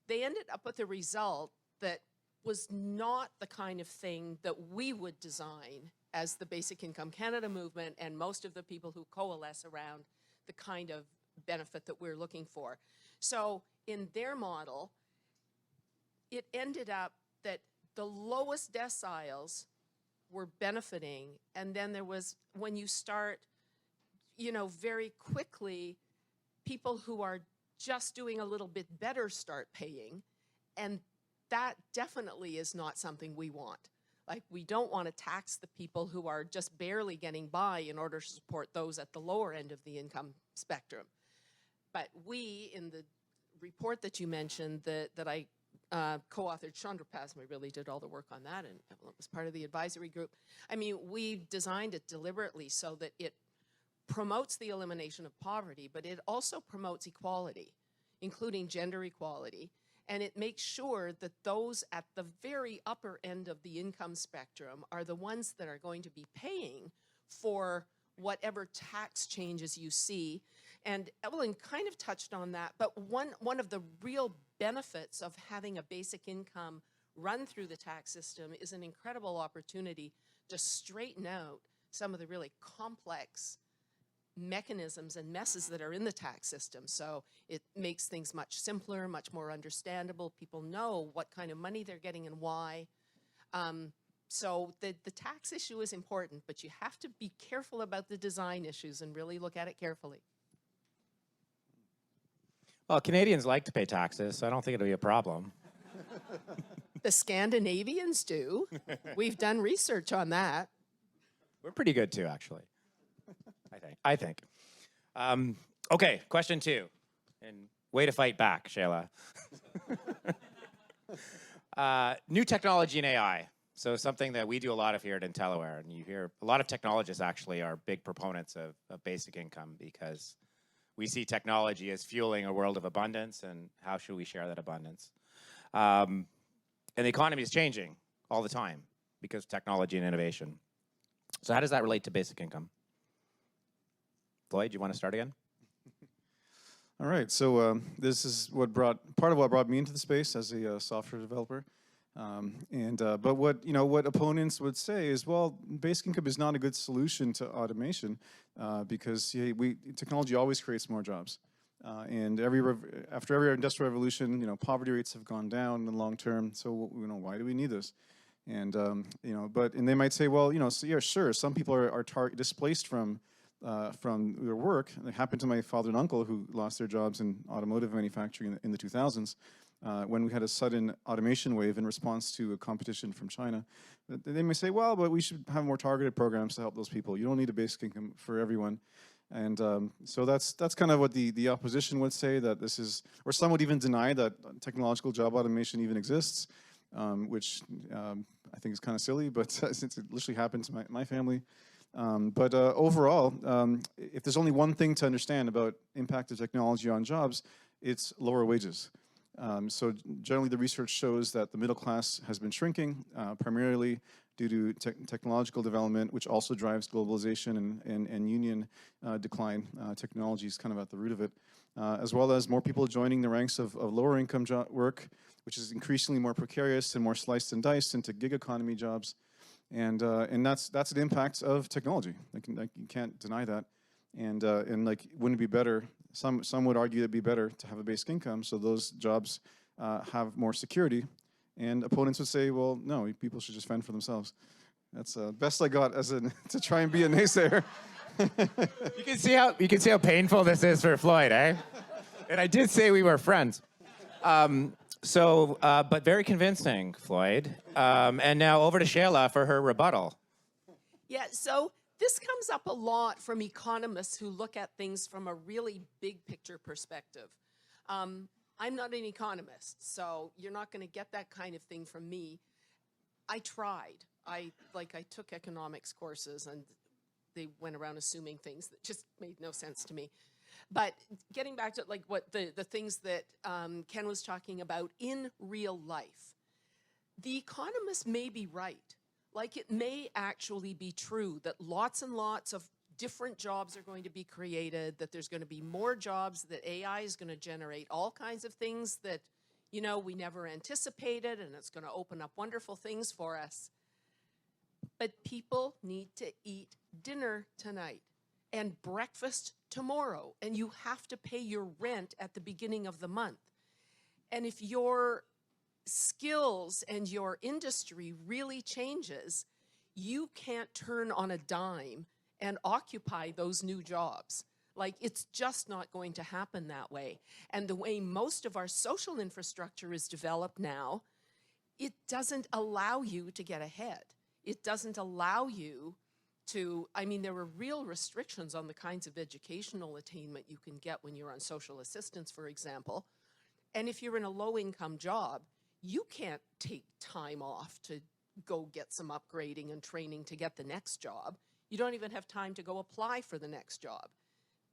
they ended up with a result that was not the kind of thing that we would design as the Basic Income Canada movement and most of the people who coalesce around the kind of benefit that we're looking for. So in their model, it ended up that the lowest deciles were benefiting, and then there was, when you start, very quickly, people who are just doing a little bit better start paying, and that definitely is not something we want. Like, we don't want to tax the people who are just barely getting by in order to support those at the lower end of the income spectrum. But we, in the report that you mentioned, that I co-authored, Chandra Pasma really did all the work on that, and Evelyn was part of the advisory group. I mean, we designed it deliberately so that it promotes the elimination of poverty, but it also promotes equality, including gender equality, and it makes sure that those at the very upper end of the income spectrum are the ones that are going to be paying for whatever tax changes you see. And Evelyn kind of touched on that, but one of the real benefits of having a basic income run through the tax system is an incredible opportunity to straighten out some of the really complex mechanisms and messes that are in the tax system. So it makes things much simpler, much more understandable. People know what kind of money they're getting and why. So the tax issue is important, but you have to be careful about the design issues and really look at it carefully. Well, Canadians like to pay taxes, so I don't think it'll be a problem. The Scandinavians do. We've done research on that. We're pretty good too, actually. I think. Okay, question 2. And way to fight back, Sheila. New technology and AI. So something that we do a lot of here at Intelliware, and you hear a lot of technologists actually are big proponents of basic income because we see technology as fueling a world of abundance, and how should we share that abundance? And the economy is changing all the time because of technology and innovation. So how does that relate to basic income? Floyd, do you want to start again? All right, so this is part of what brought me into the space as a software developer. But what opponents would say is, well, basic income is not a good solution to automation because technology always creates more jobs. And after every industrial revolution, poverty rates have gone down in the long term. So, why do we need this? And and they might say, well, so yeah, sure, some people are displaced from their work. It happened to my father and uncle who lost their jobs in automotive manufacturing in the 2000s when we had a sudden automation wave in response to a competition from China. They may say, well, but we should have more targeted programs to help those people. You don't need a basic income for everyone. And so that's kind of what the opposition would say, that this is, or some would even deny that technological job automation even exists, which I think is kind of silly, but since it literally happened to my family. But overall, if there's only one thing to understand about impact of technology on jobs, it's lower wages. So generally the research shows that the middle class has been shrinking, primarily due to technological development, which also drives globalization and union decline. Technology is kind of at the root of it, as well as more people joining the ranks of lower income work, which is increasingly more precarious and more sliced and diced into gig economy jobs. And that's an impact of technology. You can't deny that. And like, wouldn't it be better? Some would argue it'd be better to have a basic income, so those jobs have more security. And opponents would say, well, no, people should just fend for themselves. That's the best I got to try and be a naysayer. You can see how painful this is for Floyd, eh? And I did say we were friends. But very convincing, Floyd. And now over to Sheila for her rebuttal. Yeah, so this comes up a lot from economists who look at things from a really big picture perspective. I'm not an economist, so you're not going to get that kind of thing from me. I tried. I took economics courses, and they went around assuming things that just made no sense to me. But getting back to what the things that Ken was talking about in real life, the economists may be right. It may actually be true that lots and lots of different jobs are going to be created, that there's going to be more jobs, that AI is going to generate all kinds of things that, we never anticipated, and it's going to open up wonderful things for us. But people need to eat dinner tonight and breakfast tomorrow, and you have to pay your rent at the beginning of the month. And if your skills and your industry really changes, you can't turn on a dime and occupy those new jobs. It's just not going to happen that way. And the way most of our social infrastructure is developed now, it doesn't allow you to get ahead. It doesn't allow you to, there are real restrictions on the kinds of educational attainment you can get when you're on social assistance, for example. And if you're in a low-income job, you can't take time off to go get some upgrading and training to get the next job. You don't even have time to go apply for the next job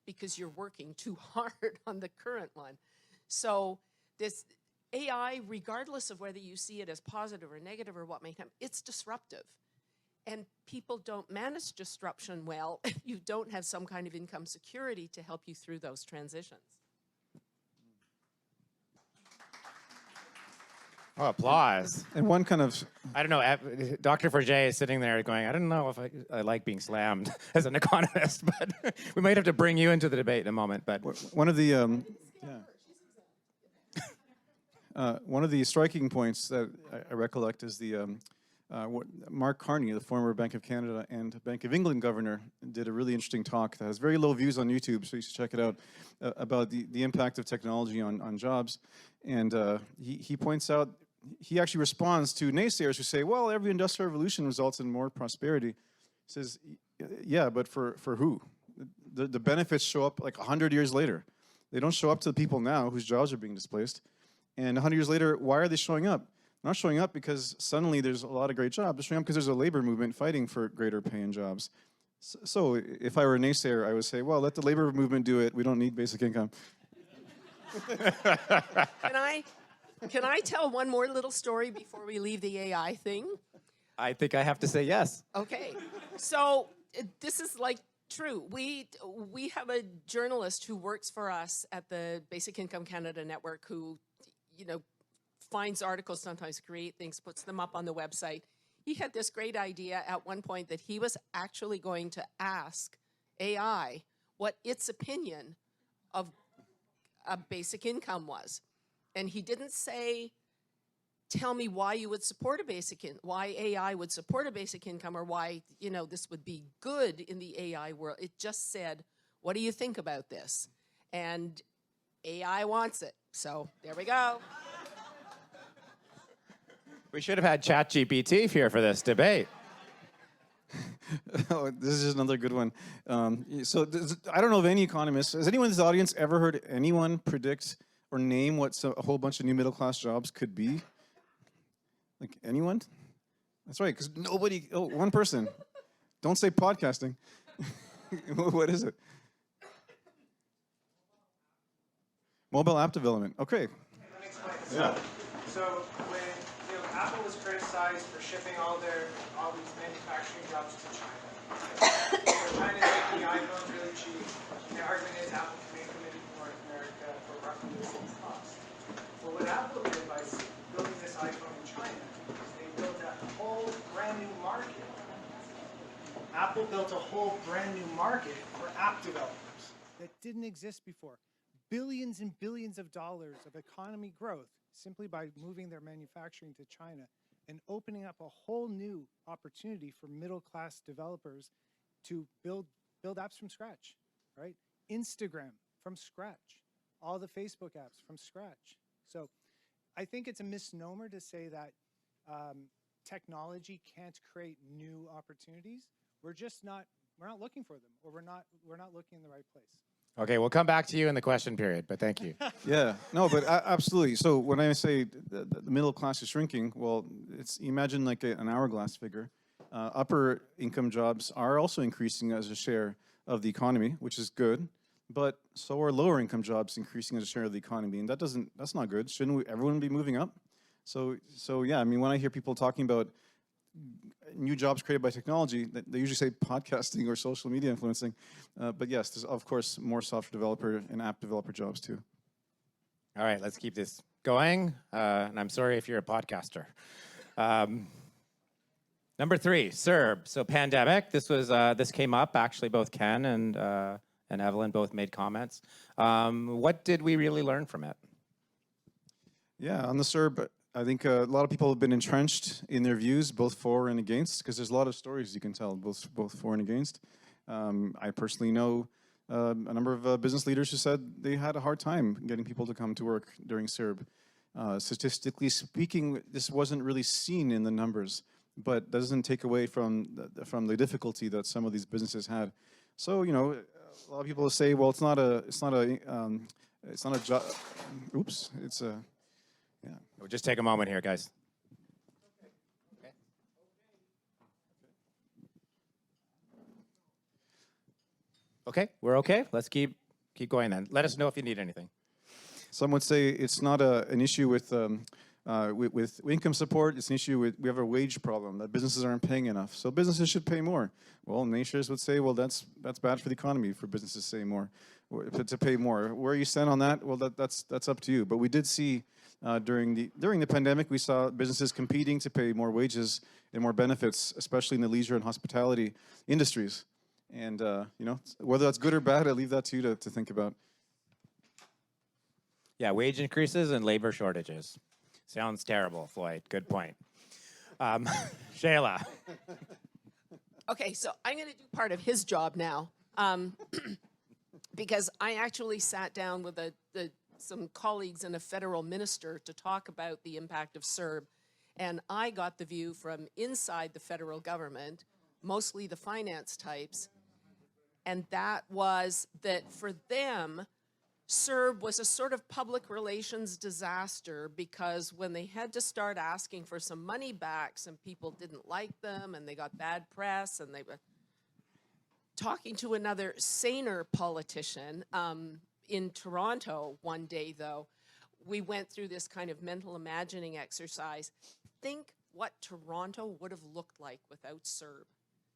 because you're working too hard on the current one. So this AI, regardless of whether you see it as positive or negative or what may happen, it's disruptive. And people don't manage disruption well if you don't have some kind of income security to help you through those transitions. Oh, applause. And one kind of... I don't know, Dr. Forget is sitting there going, I don't know if I like being slammed as an economist, but we might have to bring you into the debate in a moment. But one of the... one of the striking points that I recollect is what Mark Carney, the former Bank of Canada and Bank of England governor, did a really interesting talk that has very low views on YouTube, so you should check it out, about the impact of technology on jobs. And he points out, he actually responds to naysayers who say, well, every industrial revolution results in more prosperity. He says, yeah, but for who? The benefits show up 100 years later. They don't show up to the people now whose jobs are being displaced. And 100 years later, why are they showing up? They're not showing up because suddenly there's a lot of great jobs. They're showing up because there's a labor movement fighting for greater pay and jobs. So if I were a naysayer, I would say, well, let the labor movement do it. We don't need basic income. Can I tell one more little story before we leave the AI thing? I think I have to say yes. Okay. So this is true. We have a journalist who works for us at the Basic Income Canada Network who, finds articles, sometimes create things, puts them up on the website. He had this great idea at one point that he was actually going to ask AI what its opinion of a basic income was. And he didn't say, tell me why you would support a basic why AI would support a basic income, or why, you know, this would be good in the AI world. It just said, what do you think about this? And AI wants it. So there we go. We should have had ChatGPT here for this debate. Oh, this is just another good one. I don't know of any economists. Has anyone in this audience ever heard anyone predict or name what a whole bunch of new middle-class jobs could be? Like anyone? That's right, because nobody, one person. Don't say podcasting. What is it? Mobile app development. Okay. Let me explain. So when Apple was criticized for shipping all these manufacturing jobs to China, they're trying to make the iPhones really cheap. And the argument is Apple can make them in North America for roughly the same cost. Well, what Apple did by building this iPhone in China is they built a whole brand new market. Apple built a whole brand new market for app developers that didn't exist before. Billions and billions of dollars of economy growth simply by moving their manufacturing to China and opening up a whole new opportunity for middle-class developers to build apps from scratch, right? Instagram from scratch, all the Facebook apps from scratch. So I think it's a misnomer to say that technology can't create new opportunities. We're not looking for them, or we're not looking in the right place. Okay, we'll come back to you in the question period, but thank you. Yeah, no, but absolutely. So when I say the middle class is shrinking, well, imagine like an hourglass figure. Upper income jobs are also increasing as a share of the economy, which is good, but so are lower income jobs increasing as a share of the economy, and that's not good. Shouldn't everyone be moving up? So yeah, I mean, when I hear people talking about new jobs created by technology, they usually say podcasting or social media influencing. But yes, there's of course more software developer and app developer jobs too. All right, let's keep this going. And I'm sorry if you're a podcaster. Number 3, CERB. So pandemic. This came up actually. Both Ken and Evelyn both made comments. What did we really learn from it? Yeah, on the CERB, I think a lot of people have been entrenched in their views, both for and against, because there's a lot of stories you can tell, both for and against. I personally know a number of business leaders who said they had a hard time getting people to come to work during CERB. Statistically speaking, this wasn't really seen in the numbers, but doesn't take away from the difficulty that some of these businesses had. So, you know, a lot of people say, well, it's not a job. Oops, it's a. Yeah. We'll just take a moment here, guys. Okay, we're okay. Let's keep going then. Let us know if you need anything. Some would say it's not an issue with income support. It's an issue with we have a wage problem that businesses aren't paying enough. So businesses should pay more. Well, naysayers would say, well, that's bad for the economy for businesses to say more, or to pay more. Where you stand on that? Well, that's up to you. But we did see during the pandemic, we saw businesses competing to pay more wages and more benefits, especially in the leisure and hospitality industries. And you know, whether that's good or bad, I leave that to you to think about. Yeah, wage increases and labor shortages. Sounds terrible, Floyd. Good point. Sheila. Okay, so I'm going to do part of his job now, because I actually sat down with some colleagues and a federal minister to talk about the impact of CERB, and I got the view from inside the federal government, mostly the finance types, and that was that for them, CERB was a sort of public relations disaster, because when they had to start asking for some money back, some people didn't like them and they got bad press. And they were talking to another saner politician in Toronto one day, though. We went through this kind of mental imagining exercise. Think what Toronto would have looked like without CERB.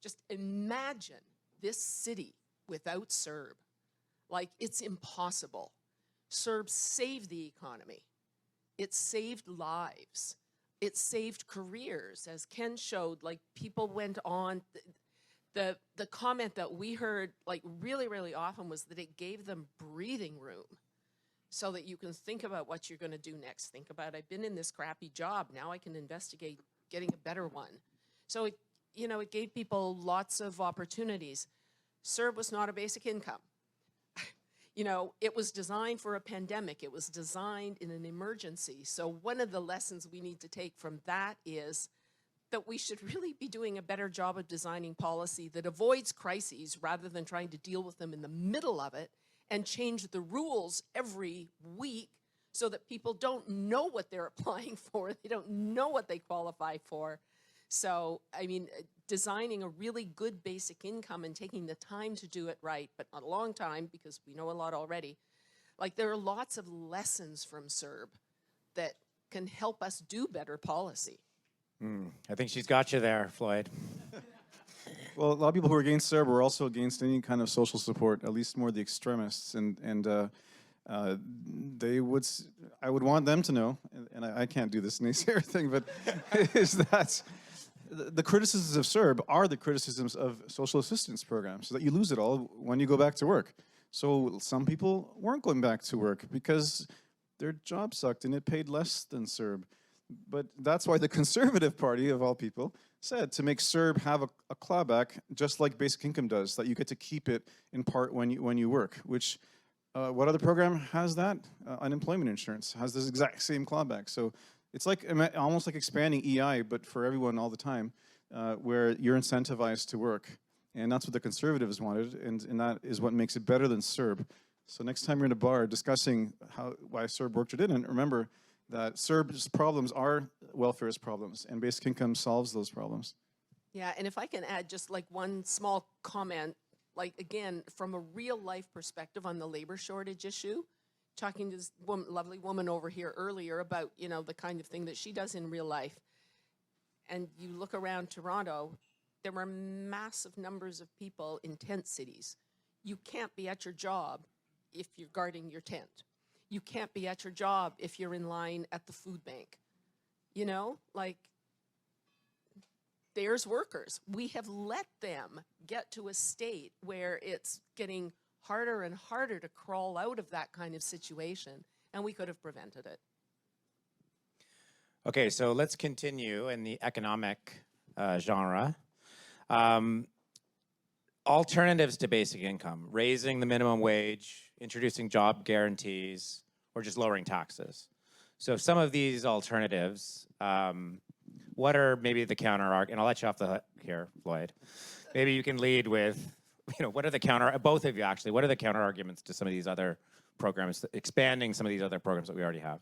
Just imagine this city without CERB. Like, it's impossible. CERB saved the economy. It saved lives. It saved careers. As Ken showed, like, people went on. The comment that we heard, like, really, really often was that it gave them breathing room. so that you can think about what you're going to do next. Think about, I've been in this crappy job. Now I can investigate getting a better one. So it, you know, it gave people lots of opportunities. CERB was not a basic income. You know, it was designed for a pandemic. It was designed in an emergency. So one of the lessons we need to take from that is that we should really be doing a better job of designing policy that avoids crises rather than trying to deal with them in the middle of it and change the rules every week so that people don't know what they're applying for. They don't know what they qualify for. So, I mean, designing a really good basic income and taking the time to do it right, but not a long time because we know a lot already. Like, there are lots of lessons from CERB that can help us do better policy. I think she's got you there, Floyd. Well, a lot of people who are against CERB are also against any kind of social support, at least more the extremists, and they would. I would want them to know, and I can't do this naysayer thing, but is that the criticisms of CERB are the criticisms of social assistance programs, so that you lose it all when you go back to work. So some people weren't going back to work because their job sucked and it paid less than CERB. But that's why the Conservative Party, of all people, said to make CERB have a clawback, just like basic income does, that you get to keep it in part when you work, which, what other program has that? Unemployment insurance has this exact same clawback. So it's like almost like expanding EI, but for everyone all the time, where you're incentivized to work. And that's what the Conservatives wanted, and that is what makes it better than CERB. So next time you're in a bar discussing why CERB worked or didn't, remember that CERB's problems are welfare's problems, and basic income solves those problems. Yeah, and if I can add just like one small comment, like again, from a real life perspective on the labor shortage issue, talking to this lovely woman over here earlier about, you know, the kind of thing that she does in real life. And you look around Toronto, there are massive numbers of people in tent cities. You can't be at your job if you're guarding your tent. You can't be at your job if you're in line at the food bank. You know, like, there's workers. We have let them get to a state where it's getting harder and harder to crawl out of that kind of situation, and we could have prevented it. Okay, so let's continue in the economic genre. Alternatives to basic income, raising the minimum wage, introducing job guarantees, or just lowering taxes. So some of these alternatives, what are maybe the counter, and I'll let you off the hook here, Floyd. Maybe you can lead with, you know, what are the both of you actually, what are the counter arguments to some of these other programs, expanding some of these other programs that we already have?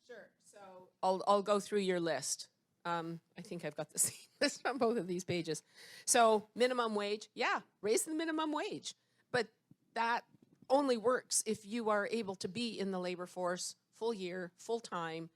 Sure, so I'll go through your list. I think I've got the same list on both of these pages. So minimum wage, yeah, raise the minimum wage. But that only works if you are able to be in the labor force full year, full time,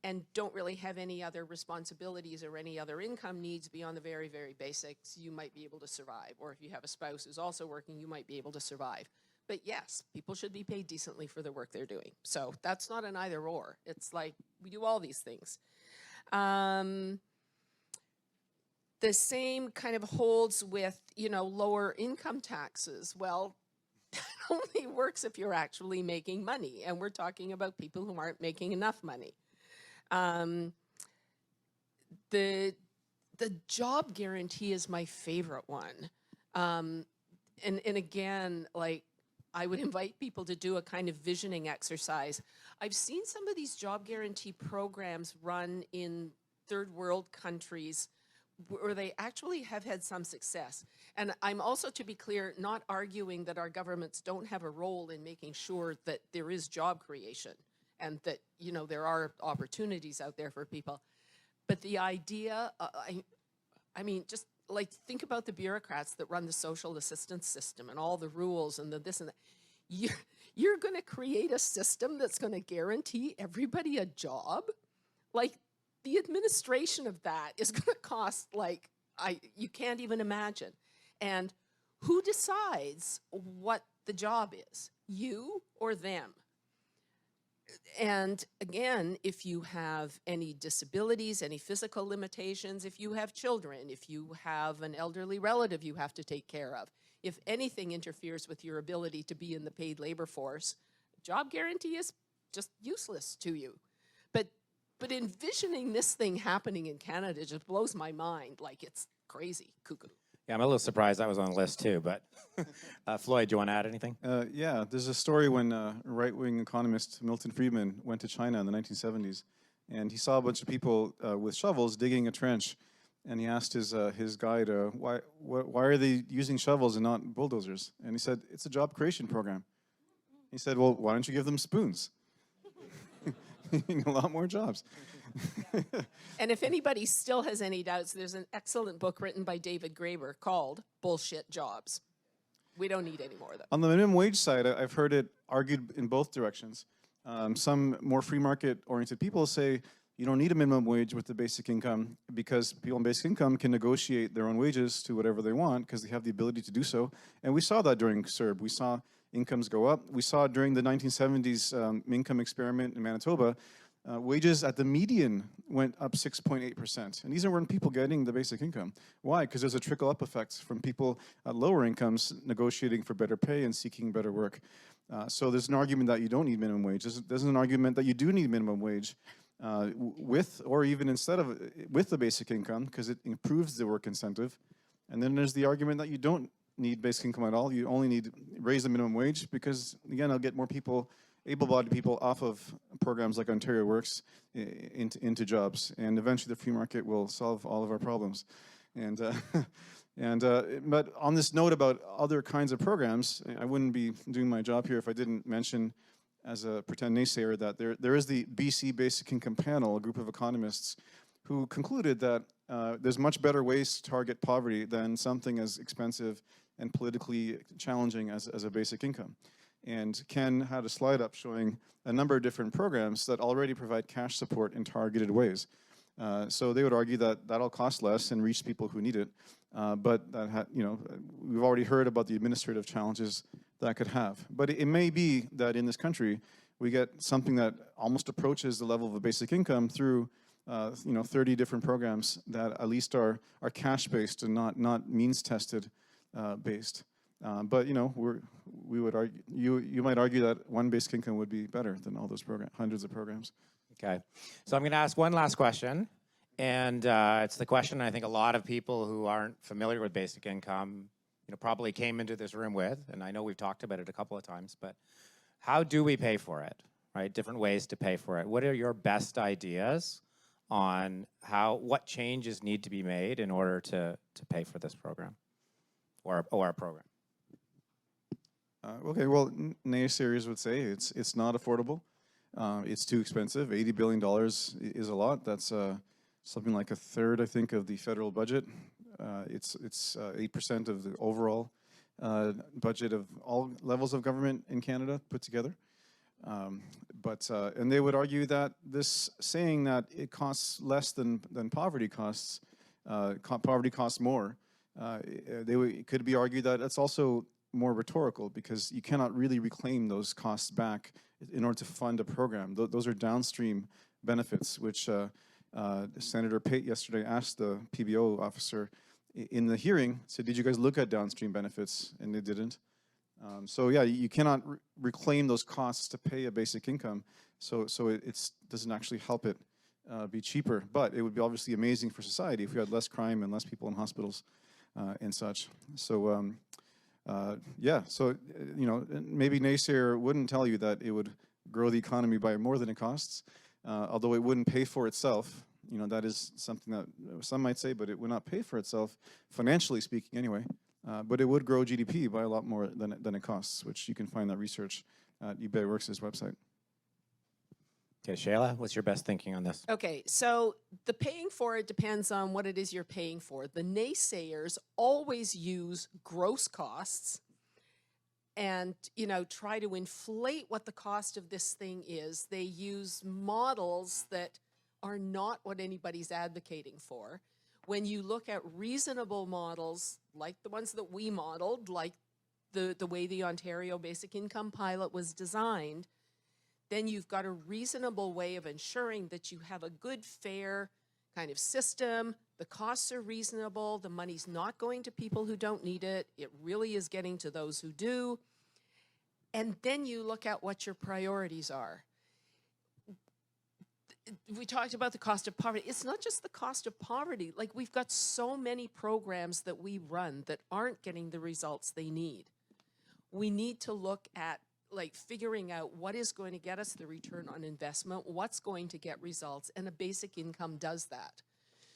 and don't really have any other responsibilities or any other income needs beyond the very, very basics. You might be able to survive. Or if you have a spouse who's also working, you might be able to survive. But yes, people should be paid decently for the work they're doing. So that's not an either or. It's like we do all these things. The same kind of holds with, you know, lower income taxes. Well, that only works if you're actually making money, and we're talking about people who aren't making enough money. The job guarantee is my favorite one. And again, like, I would invite people to do a kind of visioning exercise. I've seen some of these job guarantee programs run in third world countries where they actually have had some success. And I'm also, to be clear, not arguing that our governments don't have a role in making sure that there is job creation and that, you know, there are opportunities out there for people. But the idea, I mean, just like, think about the bureaucrats that run the social assistance system and all the rules and the this and that. You're going to create a system that's going to guarantee everybody a job? Like, the administration of that is going to cost, like, you can't even imagine. And who decides what the job is? You or them? And again, if you have any disabilities, any physical limitations, if you have children, if you have an elderly relative you have to take care of, if anything interferes with your ability to be in the paid labor force, job guarantee is just useless to you. But envisioning this thing happening in Canada just blows my mind. Like, it's crazy, cuckoo. Yeah, I'm a little surprised that was on the list too, but Floyd, do you want to add anything? Yeah, there's a story when right-wing economist Milton Friedman went to China in the 1970s, and he saw a bunch of people with shovels digging a trench, and he asked his guide, why are they using shovels and not bulldozers? And he said, it's a job creation program. He said, well, why don't you give them spoons? A lot more jobs. And if anybody still has any doubts, there's an excellent book written by David Graeber called Bullshit Jobs. We don't need any more of them. On the minimum wage side, I've heard it argued in both directions. Some more free market-oriented people say you don't need a minimum wage with the basic income because people on basic income can negotiate their own wages to whatever they want because they have the ability to do so. And we saw that during CERB. We saw incomes go up. We saw during the 1970s income experiment in Manitoba, wages at the median went up 6.8%. And these weren't people getting the basic income. Why? Because there's a trickle-up effect from people at lower incomes negotiating for better pay and seeking better work. So there's an argument that you don't need minimum wage. There's an argument that you do need minimum wage with or even instead of with the basic income because it improves the work incentive. And then there's the argument that you don't need basic income at all. You only need to raise the minimum wage because, again, it'll get more people, able-bodied people off of programs like Ontario Works into jobs. And eventually the free market will solve all of our problems. And, but on this note about other kinds of programs, I wouldn't be doing my job here if I didn't mention as a pretend naysayer that there is the BC Basic Income Panel, a group of economists who concluded that there's much better ways to target poverty than something as expensive and politically challenging as a basic income. And Ken had a slide up showing a number of different programs that already provide cash support in targeted ways. So they would argue that that'll cost less and reach people who need it. But that we've already heard about the administrative challenges that could have. But it may be that in this country, we get something that almost approaches the level of a basic income through 30 different programs that at least are cash-based and not means-tested based. But we would argue you might argue that one basic income would be better than all those hundreds of programs. Okay, so I'm going to ask one last question, and it's the question I think a lot of people who aren't familiar with basic income, probably came into this room with, and I know we've talked about it a couple of times, but how do we pay for it, right? Different ways to pay for it. What are your best ideas on what changes need to be made in order to pay for this program or a program? Okay, well, naysayers would say it's not affordable. It's too expensive. $80 billion is a lot. That's something like a third, I think, of the federal budget. It's 8% of the overall budget of all levels of government in Canada put together. And they would argue that this saying that it costs less than poverty costs, poverty costs more, it could be argued that it's also more rhetorical because you cannot really reclaim those costs back in order to fund a program. Those are downstream benefits, which Senator Pate yesterday asked the PBO officer in the hearing, said, did you guys look at downstream benefits? And they didn't. So yeah, you cannot reclaim those costs to pay a basic income. So it doesn't actually help it be cheaper. But it would be obviously amazing for society if we had less crime and less people in hospitals and such. So yeah, so maybe naysayer wouldn't tell you that it would grow the economy by more than it costs, although it wouldn't pay for itself. That is something that some might say, but it would not pay for itself, financially speaking anyway. But it would grow GDP by a lot more than it costs, which you can find that research at UBI Works' website. Okay, Sheila, what's your best thinking on this? Okay, so the paying for it depends on what it is you're paying for. The naysayers always use gross costs and, try to inflate what the cost of this thing is. They use models that are not what anybody's advocating for. When you look at reasonable models, like the ones that we modeled, like the way the Ontario Basic Income Pilot was designed, then you've got a reasonable way of ensuring that you have a good, fair kind of system. The costs are reasonable. The money's not going to people who don't need it. It really is getting to those who do. And then you look at what your priorities are. We talked about the cost of poverty. It's not just the cost of poverty. Like, we've got so many programs that we run that aren't getting the results they need. We need to look at like figuring out what is going to get us the return on investment, what's going to get results, and a basic income does that.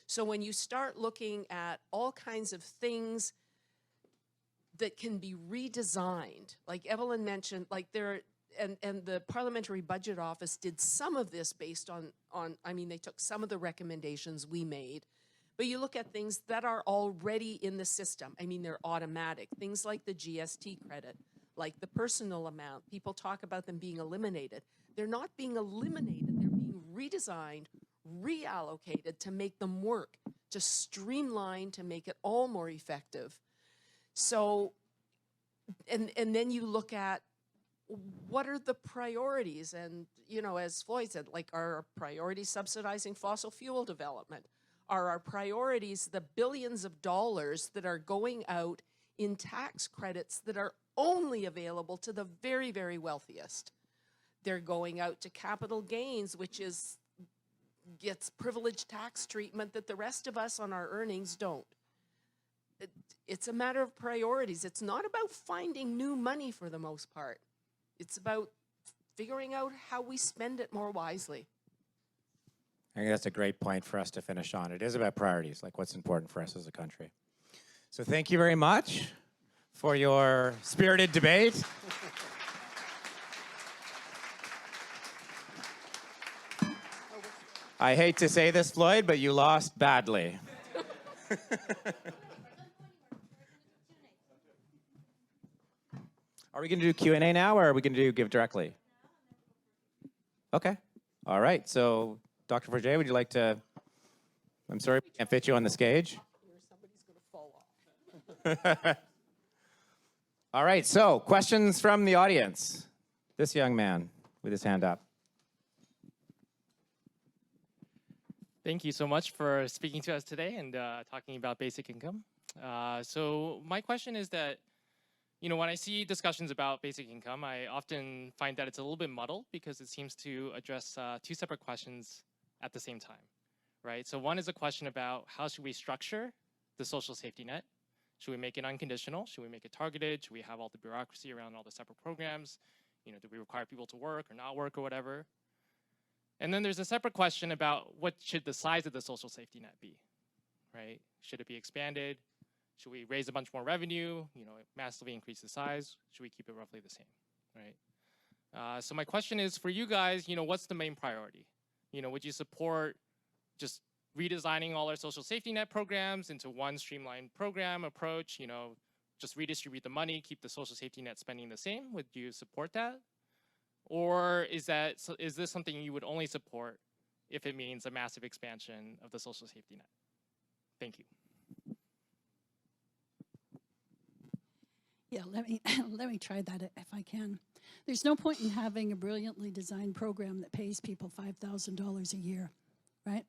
So when you start looking at all kinds of things that can be redesigned, like Evelyn mentioned, like and the Parliamentary Budget Office did some of this based on, I mean, they took some of the recommendations we made, but you look at things that are already in the system. I mean, they're automatic. Things like the GST credit, like the personal amount. People talk about them being eliminated. They're not being eliminated. They're being redesigned, reallocated to make them work, to streamline, to make it all more effective. So, and then you look at what are the priorities? And, you know, as Floyd said, like, are our priorities subsidizing fossil fuel development? Are our priorities the billions of dollars that are going out in tax credits that are only available to the very, very wealthiest? They're going out to capital gains, which gets privileged tax treatment that the rest of us on our earnings don't. It's a matter of priorities. It's not about finding new money for the most part. It's about figuring out how we spend it more wisely. I think that's a great point for us to finish on. It is about priorities, like what's important for us as a country. So thank you very much for your spirited debate. I hate to say this, Floyd, but you lost badly. Are we going to do Q&A now, or are we going to do Give Directly? Okay. All right. So, Dr. Forget, would you like to... I'm sorry we can't fit you on the stage. Somebody's going to fall off. All right. So, questions from the audience. This young man with his hand up. Thank you so much for speaking to us today and talking about basic income. So my question is that, you know, when I see discussions about basic income, I often find that it's a little bit muddled because it seems to address two separate questions at the same time, right? So one is a question about how should we structure the social safety net? Should we make it unconditional? Should we make it targeted? Should we have all the bureaucracy around all the separate programs? You know, do we require people to work or not work or whatever? And then there's a separate question about what should the size of the social safety net be, right? Should it be expanded? Should we raise a bunch more revenue, you know, massively increase the size? Should we keep it roughly the same, right? So my question is for you guys, you know, what's the main priority? You know, would you support just redesigning all our social safety net programs into one streamlined program approach, you know, just redistribute the money, keep the social safety net spending the same? Would you support that? Or is this something you would only support if it means a massive expansion of the social safety net? Thank you. Yeah, let me try that if I can. There's no point in having a brilliantly designed program that pays people $5,000 a year, right?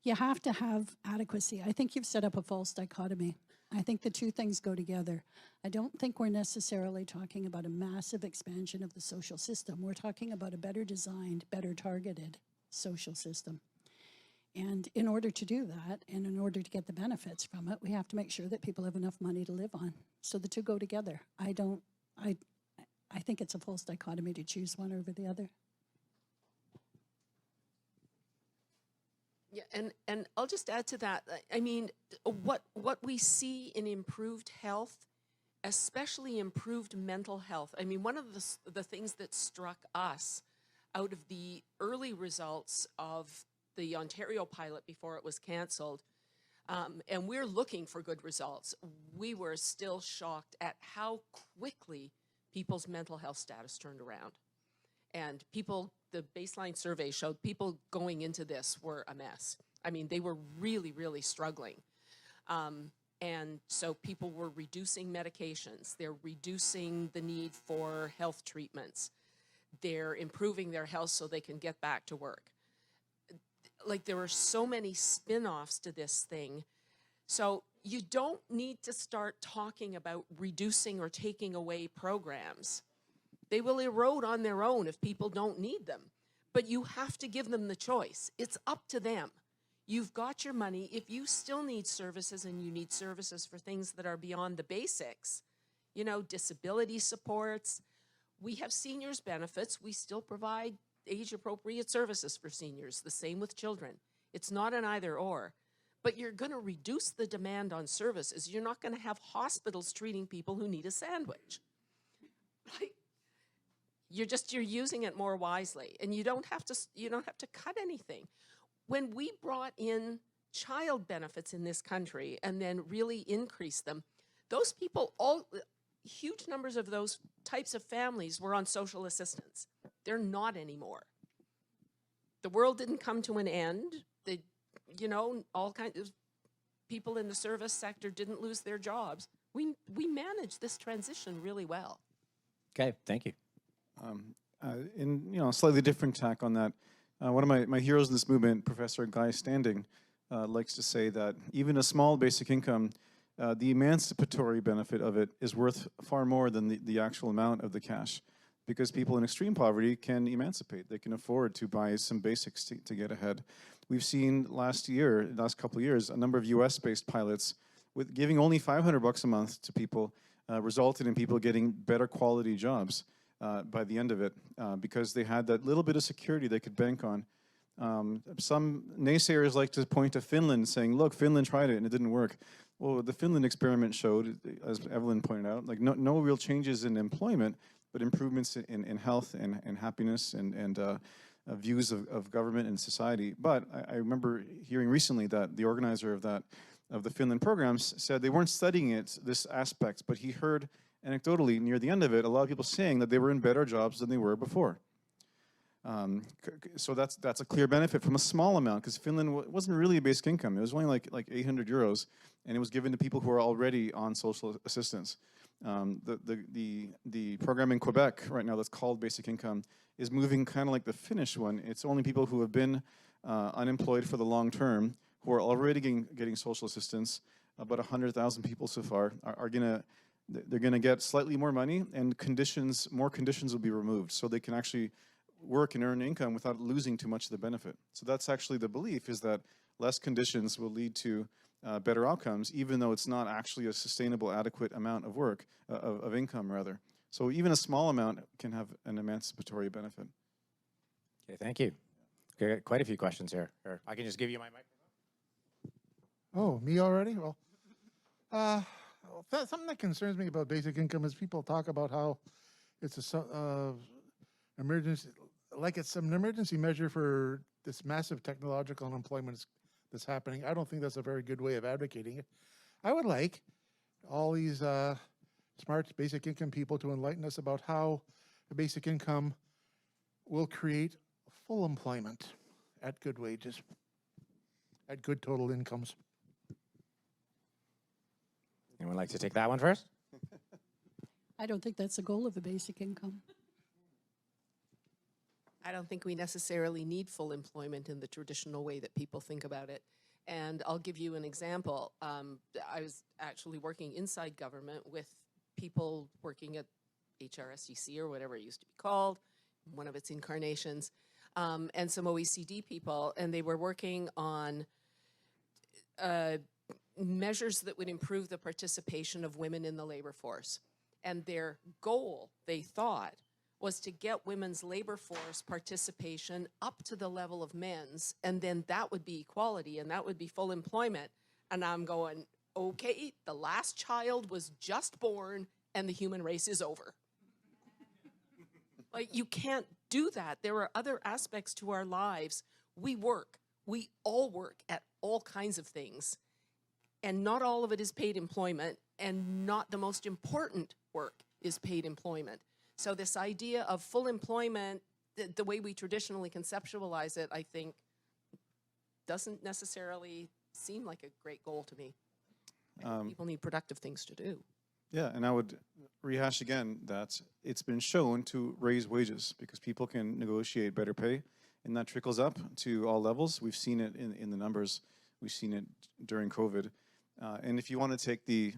You have to have adequacy. I think you've set up a false dichotomy. I think the two things go together. I don't think we're necessarily talking about a massive expansion of the social system. We're talking about a better designed, better targeted social system. And in order to do that, and in order to get the benefits from it, we have to make sure that people have enough money to live on. So the two go together. I think it's a false dichotomy to choose one over the other. Yeah, and I'll just add to that. I mean, what we see in improved health, especially improved mental health. I mean, one of the things that struck us out of the early results of the Ontario pilot before it was canceled, and we're looking for good results, we were still shocked at how quickly people's mental health status turned around. And people, the baseline survey showed people going into this were a mess. I mean, they were really, really struggling. And so people were reducing medications. They're reducing the need for health treatments. they're improving their health so they can get back to work. Like, there are so many spin-offs to this thing. So you don't need to start talking about reducing or taking away programs. They will erode on their own if people don't need them. But you have to give them the choice. It's up to them. You've got your money. If you still need services, and you need services for things that are beyond the basics, you know, disability supports, we have seniors benefits. We still provide age-appropriate services for seniors, the same with children. It's not an either or. But you're going to reduce the demand on services. You're not going to have hospitals treating people who need a sandwich. Like, you're using it more wisely, and you don't have to cut anything. When we brought in child benefits in this country and then really increased them, those people, huge numbers of those types of families were on social assistance. They're not anymore. The world didn't come to an end. All kinds of people in the service sector didn't lose their jobs. We managed this transition really well. Okay, thank you. In a slightly different tack on that, one of my heroes in this movement, Professor Guy Standing, likes to say that even a small basic income, the emancipatory benefit of it is worth far more than the actual amount of the cash, because people in extreme poverty can emancipate. They can afford to buy some basics to get ahead. We've seen last couple of years, a number of US-based pilots with giving only $500 a month to people resulted in people getting better quality jobs by the end of it, because they had that little bit of security they could bank on. Some naysayers like to point to Finland, saying, look, Finland tried it and it didn't work. Well, the Finland experiment showed, as Evelyn pointed out, like no real changes in employment, but improvements in health and happiness and views of government and society. But I remember hearing recently that the organizer of the Finland programs said they weren't studying this aspect, but he heard anecdotally near the end of it a lot of people saying that they were in better jobs than they were before. So that's a clear benefit from a small amount, because Finland wasn't really a basic income. It was only like 800 euros, and it was given to people who are already on social assistance. The program in Quebec right now that's called basic income is moving kind of like the Finnish one. It's only people who have been unemployed for the long term, who are already getting social assistance. About 100,000 people so far they're gonna get slightly more money, and more conditions will be removed, so they can actually work and earn income without losing too much of the benefit. So that's actually the belief, is that less conditions will lead to better outcomes, even though it's not actually a sustainable, adequate amount of work, of income rather. So even a small amount can have an emancipatory benefit. Okay, thank you. Okay, quite a few questions here. Or I can just give you my microphone. Oh, me already? Well, something that concerns me about basic income is people talk about how it's emergency, like it's some emergency measure for this massive technological unemployment that's happening. I don't think that's a very good way of advocating it. I would like all these smart basic income people to enlighten us about how a basic income will create full employment at good wages, at good total incomes. Anyone like to take that one first? I don't think that's the goal of a basic income. I don't think we necessarily need full employment in the traditional way that people think about it. And I'll give you an example. I was actually working inside government with people working at HRSDC, or whatever it used to be called, one of its incarnations, and some OECD people, and they were working on measures that would improve the participation of women in the labor force. And their goal, they thought, was to get women's labor force participation up to the level of men's, and then that would be equality, and that would be full employment. And I'm going, okay, the last child was just born, and the human race is over. Like, you can't do that. There are other aspects to our lives. We work. We all work at all kinds of things. And not all of it is paid employment, and not the most important work is paid employment. So this idea of full employment, the way we traditionally conceptualize it, I think, doesn't necessarily seem like a great goal to me. People need productive things to do. Yeah, and I would rehash again that it's been shown to raise wages because people can negotiate better pay, and that trickles up to all levels. We've seen it in the numbers. We've seen it during COVID. And if you want to take the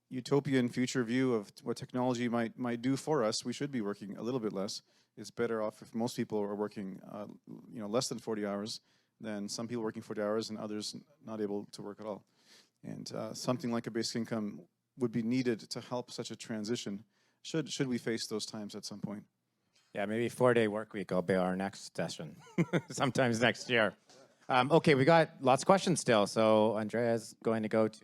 utopian future view of what technology might do for us, we should be working a little bit less. It's better off if most people are working less than 40 hours than some people working 40 hours and others not able to work at all. And something like a basic income would be needed to help such a transition should we face those times at some point. Yeah, maybe 4-day work week will be our next session, sometimes next year. Okay, we got lots of questions still, so Andrea's going to go to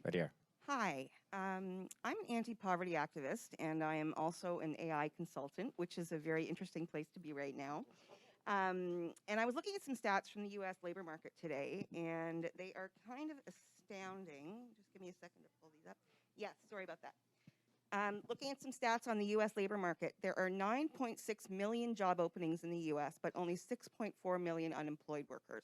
right here. Hi, I'm an anti-poverty activist, and I am also an AI consultant, which is a very interesting place to be right now. And I was looking at some stats from the U.S. labor market today, and they are kind of astounding. Just give me a second to pull these up. Yes, sorry about that. Looking at some stats on the U.S. labor market, there are 9.6 million job openings in the U.S., but only 6.4 million unemployed workers.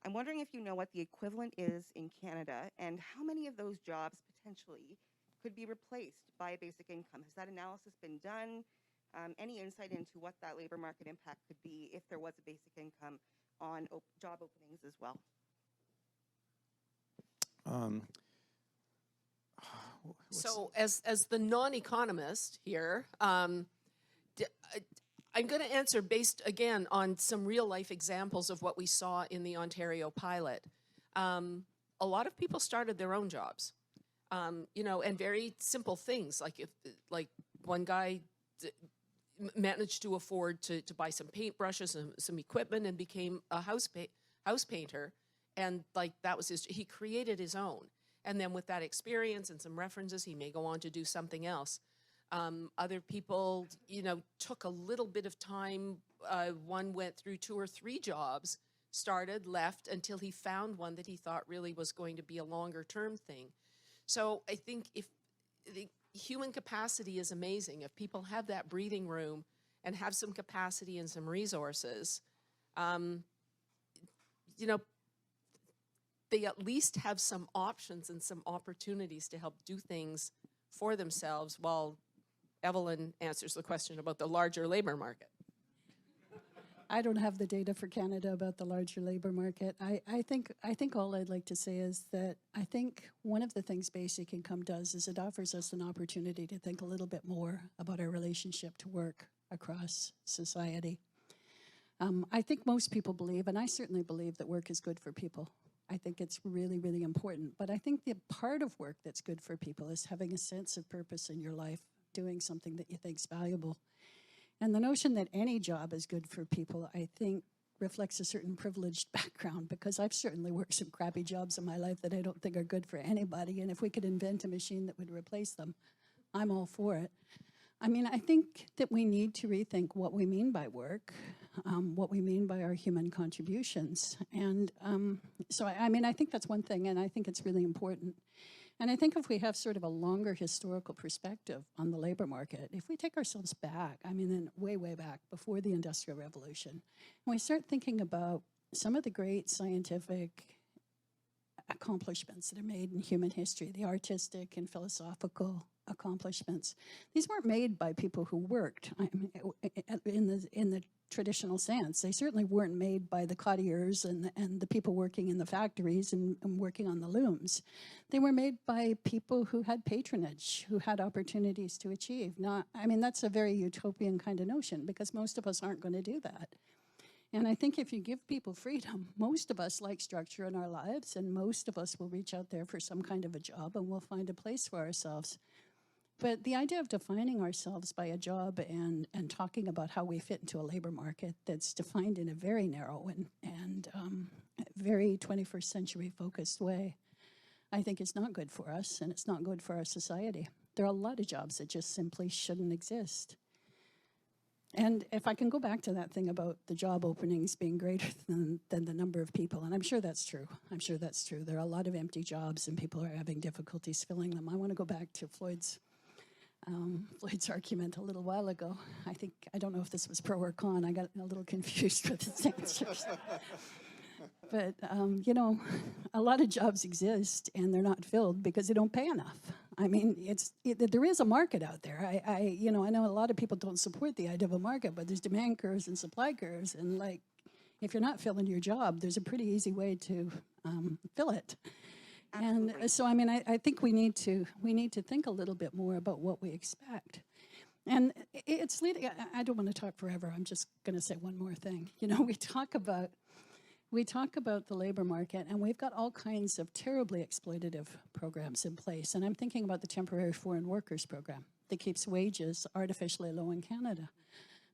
I'm wondering if you know what the equivalent is in Canada and how many of those jobs potentially could be replaced by a basic income. Has that analysis been done? Any insight into what that labor market impact could be if there was a basic income on job openings as well? So as the non-economist here, I'm going to answer based, again, on some real-life examples of what we saw in the Ontario pilot. A lot of people started their own jobs, and very simple things, like one guy managed to afford to buy some paintbrushes and some equipment and became a house painter, and that was he created his own. And then with that experience and some references, he may go on to do something else. Other people, took a little bit of time. One went through 2 or 3 jobs, started, left, until he found one that he thought really was going to be a longer-term thing. So I think if the human capacity is amazing, if people have that breathing room and have some capacity and some resources, they at least have some options and some opportunities to help do things for themselves while Evelyn answers the question about the larger labor market. I don't have the data for Canada about the larger labor market. I think all I'd like to say is that I think one of the things basic income does is it offers us an opportunity to think a little bit more about our relationship to work across society. I think most people believe, and I certainly believe, that work is good for people. I think it's really, really important. But I think the part of work that's good for people is having a sense of purpose in your life, doing something that you think is valuable. And the notion that any job is good for people, I think, reflects a certain privileged background, because I've certainly worked some crappy jobs in my life that I don't think are good for anybody. And if we could invent a machine that would replace them, I'm all for it. I mean, I think that we need to rethink what we mean by work, what we mean by our human contributions. And so, I mean, I think that's one thing, and I think it's really important. And I think if we have sort of a longer historical perspective on the labor market, if we take ourselves back, I mean, then way, way back, before the Industrial Revolution, and we start thinking about some of the great scientific accomplishments that are made in human history, the artistic and philosophical accomplishments. These weren't made by people who worked in the traditional sense. They certainly weren't made by the clothiers and the people working in the factories and working on the looms. They were made by people who had patronage, who had opportunities to achieve. I mean, that's a very utopian kind of notion, because most of us aren't going to do that. And I think if you give people freedom, most of us like structure in our lives, and most of us will reach out there for some kind of a job and we'll find a place for ourselves. But the idea of defining ourselves by a job and talking about how we fit into a labor market that's defined in a very narrow and very 21st century focused way, I think is not good for us, and it's not good for our society. There are a lot of jobs that just simply shouldn't exist. And if I can go back to that thing about the job openings being greater than the number of people, and I'm sure that's true. I'm sure that's true. There are a lot of empty jobs and people are having difficulties filling them. I want to go back to Floyd's argument a little while ago. I don't know if this was pro or con. I got a little confused with his answers. But, a lot of jobs exist and they're not filled because they don't pay enough. I mean, there is a market out there. I know a lot of people don't support the idea of a market, but there's demand curves and supply curves, and like, if you're not filling your job, there's a pretty easy way to fill it. Absolutely. And so, I mean, I think we need to think a little bit more about what we expect. And it's leading. I don't want to talk forever. I'm just going to say one more thing. You know, we talk about the labor market, and we've got all kinds of terribly exploitative programs in place. And I'm thinking about the temporary foreign workers program that keeps wages artificially low in Canada.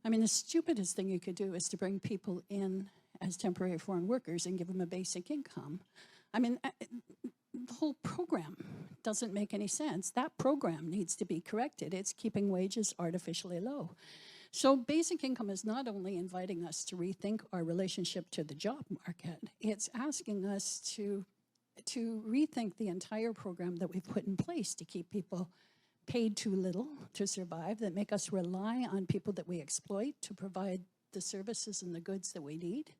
I mean, the stupidest thing you could do is to bring people in as temporary foreign workers and give them a basic income. I mean, the whole program doesn't make any sense. That program needs to be corrected. It's keeping wages artificially low. So basic income is not only inviting us to rethink our relationship to the job market, it's asking us to rethink the entire program that we've put in place to keep people paid too little to survive, that make us rely on people that we exploit to provide the services and the goods that we need.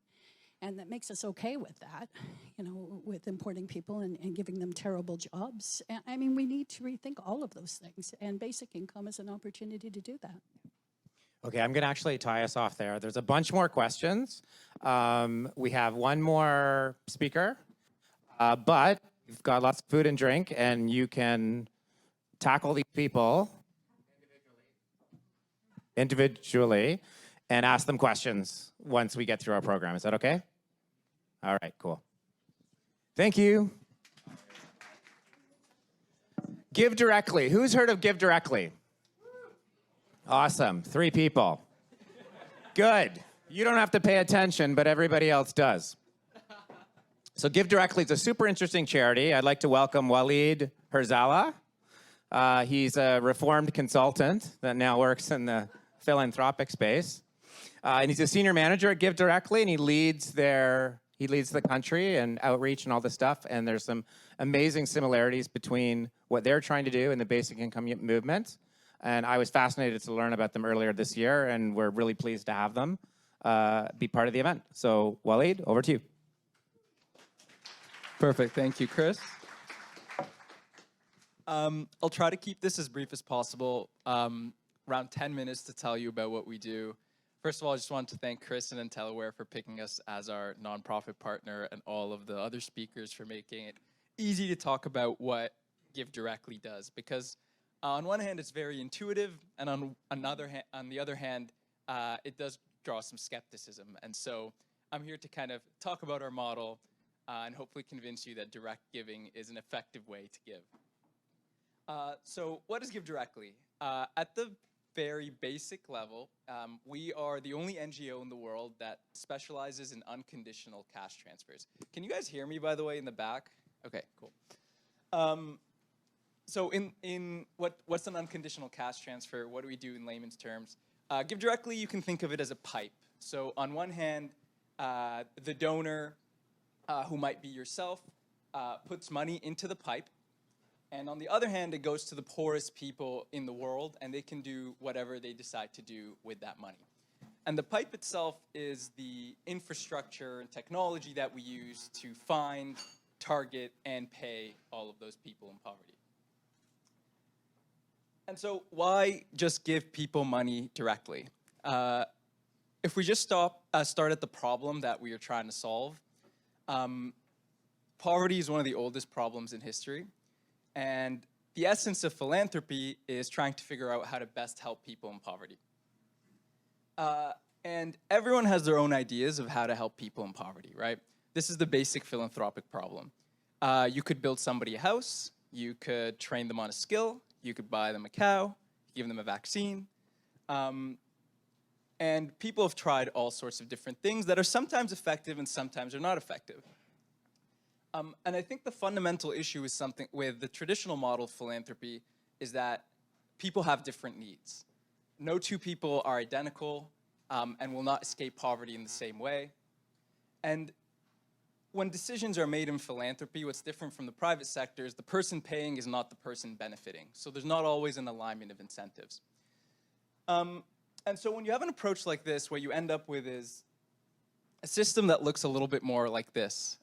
And that makes us okay with that, you know, with importing people and giving them terrible jobs. I mean, we need to rethink all of those things, and basic income is an opportunity to do that. Okay, I'm going to actually tie us off there. There's a bunch more questions. We have one more speaker, but you've got lots of food and drink, and you can tackle these people individually and ask them questions once we get through our program. Is that okay? All right, cool. Thank you. GiveDirectly. Who's heard of GiveDirectly? Awesome. 3 people. Good. You don't have to pay attention, but everybody else does. So GiveDirectly is a super interesting charity. I'd like to welcome Walid Herzallah. He's a reformed consultant that now works in the philanthropic space. And he's a senior manager at GiveDirectly, and he leads the country and outreach and all this stuff. And there's some amazing similarities between what they're trying to do and the basic income movement. And I was fascinated to learn about them earlier this year, and we're really pleased to have them be part of the event. So Walid, over to you. Perfect. Thank you, Chris. I'll try to keep this as brief as possible. Around 10 minutes to tell you about what we do. First of all, I just want to thank Chris and Intelliware for picking us as our nonprofit partner, and all of the other speakers for making it easy to talk about what GiveDirectly does. Because on one hand, it's very intuitive, and on the other hand, it does draw some skepticism. And so I'm here to kind of talk about our model and hopefully convince you that direct giving is an effective way to give. So what is GiveDirectly? At the very basic level, we are the only NGO in the world that specializes in unconditional cash transfers. Can you guys hear me, by the way, in the back? Okay, cool. So what's an unconditional cash transfer? What do we do in layman's terms? GiveDirectly, you can think of it as a pipe. So on one hand, the donor, who might be yourself, puts money into the pipe. And on the other hand, it goes to the poorest people in the world, and they can do whatever they decide to do with that money. And the pipe itself is the infrastructure and technology that we use to find, target, and pay all of those people in poverty. And so why just give people money directly? If we just start at the problem that we are trying to solve, poverty is one of the oldest problems in history. And the essence of philanthropy is trying to figure out how to best help people in poverty. And everyone has their own ideas of how to help people in poverty, right? This is the basic philanthropic problem. You could build somebody a house, you could train them on a skill, you could buy them a cow, give them a vaccine. And people have tried all sorts of different things that are sometimes effective and sometimes are not effective. And I think the fundamental issue is something with the traditional model of philanthropy is that people have different needs. No two people are identical and will not escape poverty in the same way. And when decisions are made in philanthropy, what's different from the private sector is the person paying is not the person benefiting. So there's not always an alignment of incentives. And so when you have an approach like this, what you end up with is a system that looks a little bit more like this.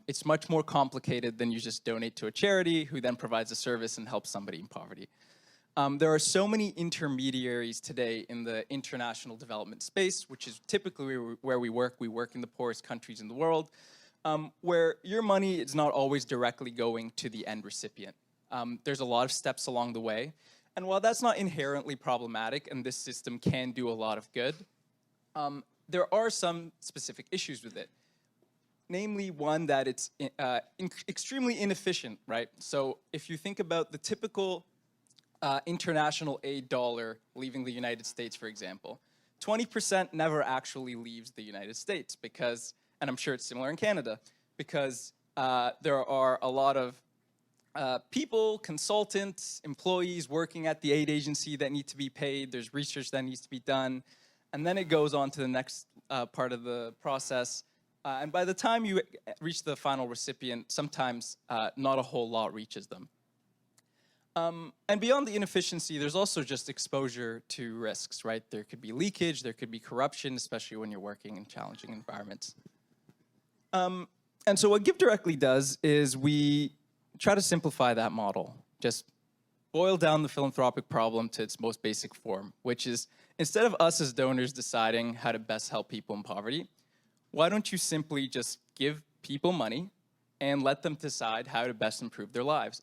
It's much more complicated than you just donate to a charity who then provides a service and helps somebody in poverty. There are so many intermediaries today in the international development space, which is typically where we work. We work in the poorest countries in the world, where your money is not always directly going to the end recipient. There's a lot of steps along the way. And while that's not inherently problematic, and this system can do a lot of good, there are some specific issues with it. Namely, one, that it's extremely inefficient, right? So if you think about the typical international aid dollar leaving the United States, for example, 20% never actually leaves the United States because, and I'm sure it's similar in Canada, because there are a lot of people, consultants, employees working at the aid agency that need to be paid. There's research that needs to be done. And then it goes on to the next part of the process. And by the time you reach the final recipient, sometimes not a whole lot reaches them. And beyond the inefficiency, there's also just exposure to risks, right? There could be leakage, there could be corruption, especially when you're working in challenging environments. And so what GiveDirectly does is we try to simplify that model. Just boil down the philanthropic problem to its most basic form, which is instead of us as donors deciding how to best help people in poverty, why don't you simply just give people money and let them decide how to best improve their lives?